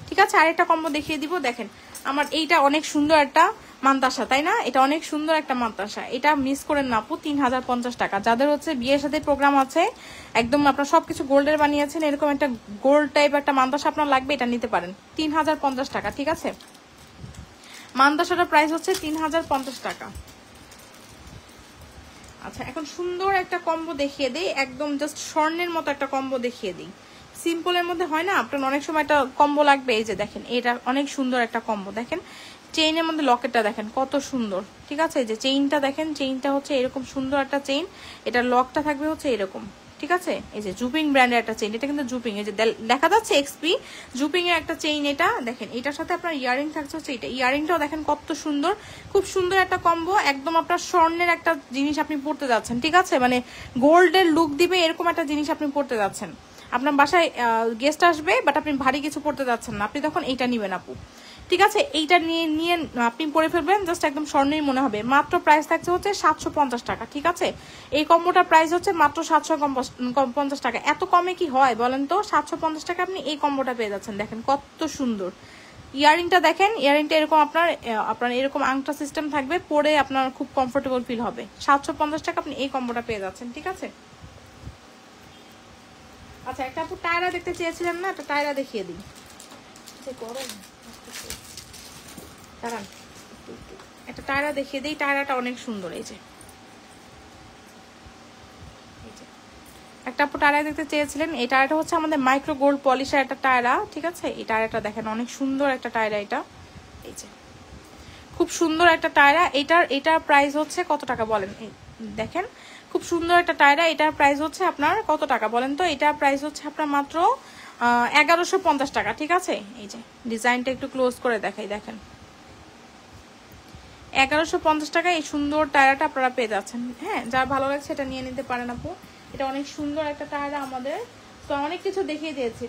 ঠিক আছে। আরেকটা কম্বো দেখিয়ে দিব। দেখেন আমার এইটা অনেক সুন্দর একটা মান্তাসা, তাই না? এটা অনেক সুন্দর একটা মান্তাসা। এটা মিস করেন না আপু, 3050 টাকা। যাদের হচ্ছে বিয়ের সাথে প্রোগ্রাম আছে, একদম আপনার সবকিছু গোল্ডের বানিয়েছেন, এরকম একটা গোল্ড টাইপ একটা মান্তাসা আপনার লাগবে, এটা নিতে পারেন 3050 টাকা, ঠিক আছে। মান্তাসাটার প্রাইস হচ্ছে 3050 টাকা। আচ্ছা, এখন সুন্দর একটা কম্বো দেখিয়ে দিই, একদম জাস্ট স্বর্ণের মতো একটা কম্বো দেখিয়ে দিই। সিম্পলের মধ্যে হয় না, আপনার অনেক সময় একটা কম্বো লাগবে। এই যে দেখেন, এটা অনেক সুন্দর একটা কম্বো। দেখেন চেইনের মধ্যে লকেটটা দেখেন কত সুন্দর, ঠিক আছে। এই যে চেইনটা দেখেন, চেইনটা হচ্ছে এরকম সুন্দর একটা চেইন। এটা লকটা থাকবে হচ্ছে এরকম, ঠিক আছে। এই যে জুপিং ব্র্যান্ডের একটা চেইন, এটা কিন্তু জুপিং, এই যে দেখা যাচ্ছে এক্সপি জুপিং এর একটা চেইন। এটা দেখেন, এটার সাথে আপনার ইয়ারিং থাকছে হচ্ছে এটা। ইয়ারিংটাও দেখেন কত সুন্দর, খুব সুন্দর একটা কম্বো। একদম আপনার স্বর্ণের একটা জিনিস আপনি পড়তে যাচ্ছেন, ঠিক আছে। মানে গোল্ডের লুক দিবে এরকম একটা জিনিস আপনি পড়তে যাচ্ছেন। আপনার বাসায় গেস্ট আসবে, বাট আপনি ভারী কিছু পড়তে যাচ্ছেন না, আপনি তখন এইটা নিবেন আপু, ঠিক আছে। এইটা নিয়ে আপনি পরে ফেলবেন, জাস্ট একদম স্বর্ণই মনে হবে। মাত্র প্রাইস থাকছে হচ্ছে 750 টাকা, ঠিক আছে। এই কম্বোটার প্রাইস হচ্ছে মাত্র 750 টাকা। এত কমে কি হয় বলেন তো? 750 টাকা আপনি এই কম্বোটা পেয়ে যাচ্ছেন। দেখেন কত সুন্দর ইয়ারিংটা, দেখেন ইয়ারিংটা এরকম আপনার এরকম আংটা সিস্টেম থাকবে, পরে আপনার খুব কমফোর্টেবল ফিল হবে। 750 টাকা আপনি এই কম্বোটা পেয়ে যাচ্ছেন, ঠিক আছে। আচ্ছা, একটা আপু টায়রা দেখতে চেয়েছিলেন না, একটা টায়রা দেখিয়ে দিই। একটা টায়রা দেখিয়ে দিই, টায়রাটা অনেক সুন্দর। এই যে একটা আপু টায়রা দেখতে চেয়েছিলেন, এই টায়রাটা হচ্ছে আমাদের মাইক্রো গোল্ড পলিশের একটা টায়রা, ঠিক আছে। এই টায়রাটা দেখেন অনেক সুন্দর একটা টায়রা। এটা এই যে খুব সুন্দর একটা টায়রা। এটার প্রাইস হচ্ছে কত টাকা বলেন? দেখেন খুব সুন্দর একটা টায়রা। এটার প্রাইস হচ্ছে আপনার কত টাকা বলেন তো? এটার প্রাইস হচ্ছে আপনার মাত্র 1150 টাকা, ঠিক আছে। এই যে ডিজাইনটা একটু ক্লোজ করে দেখাই, দেখেন 1150 টাকা এই সুন্দর টায়রাটা আপনারা পেয়ে যাচ্ছেন। হ্যাঁ, যার ভালো লাগছে এটা নিয়ে নিতে পারেন আপু। এটা অনেক সুন্দর একটা টায়রা আমাদের। তো অনেক কিছু দেখিয়ে দিয়েছি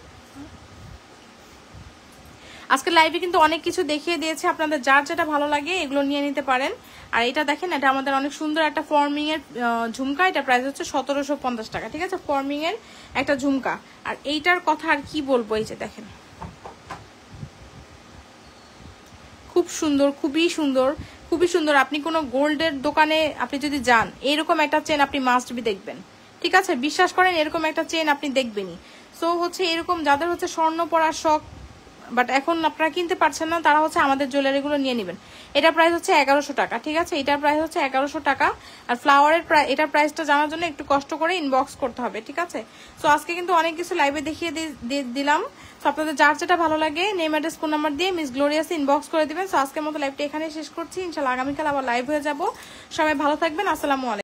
আজকে লাইভে, কিন্তু অনেক কিছু দেখিয়ে দিয়েছে। আপনাদের যার যেটা ভালো লাগে এগুলো নিয়ে নিতে পারেন। আর এটা দেখেন, এটা আমাদের অনেক সুন্দর একটা ফর্মিং এর ঝুমকা। এটা প্রাইস হচ্ছে 1750 টাকা, ঠিক আছে। ফর্মিং এর একটা ঝুমকা। আর এইটার কথা আর কি বলবো, এই যে দেখেন খুব সুন্দর, খুবই সুন্দর, খুবই সুন্দর। আপনি কোনো গোল্ডের দোকানে আপনি যদি যান, এরকম একটা চেন আপনি মাস্ট বি দেখবেন, ঠিক আছে। বিশ্বাস করেন, এরকম একটা চেন আপনি দেখবেনই। সো হচ্ছে এরকম যাদের হচ্ছে স্বর্ণ পরার শখ, বাট এখন আপনারা কিনতে পারছেন না, তারা হচ্ছে আমাদের জুয়েলারিগুলো নিয়ে নেবেন। এটার প্রাইস হচ্ছে 1100 টাকা, ঠিক আছে। এটার প্রাইস হচ্ছে 1100 টাকা। আর ফ্লাওয়ারের এটার প্রাইসটা জানার জন্য একটু কষ্ট করে ইনবক্স করতে হবে, ঠিক আছে। সো আজকে কিন্তু অনেক কিছু লাইভে দেখিয়ে দিলাম। তো আপনাদের যার যেটা ভালো লাগে নেম অ্যাড্রেস ফোন নাম্বার দিয়ে মিস গ্লোরিয়াস ইনবক্স করে দিবেন। সো আজকের মতো লাইভটা এখানেই শেষ করছি। ইনশাআল্লাহ আগামীকাল আবার লাইভ হয়ে যাব। সবাই ভালো থাকবেন। আসসালামু আলাইকুম।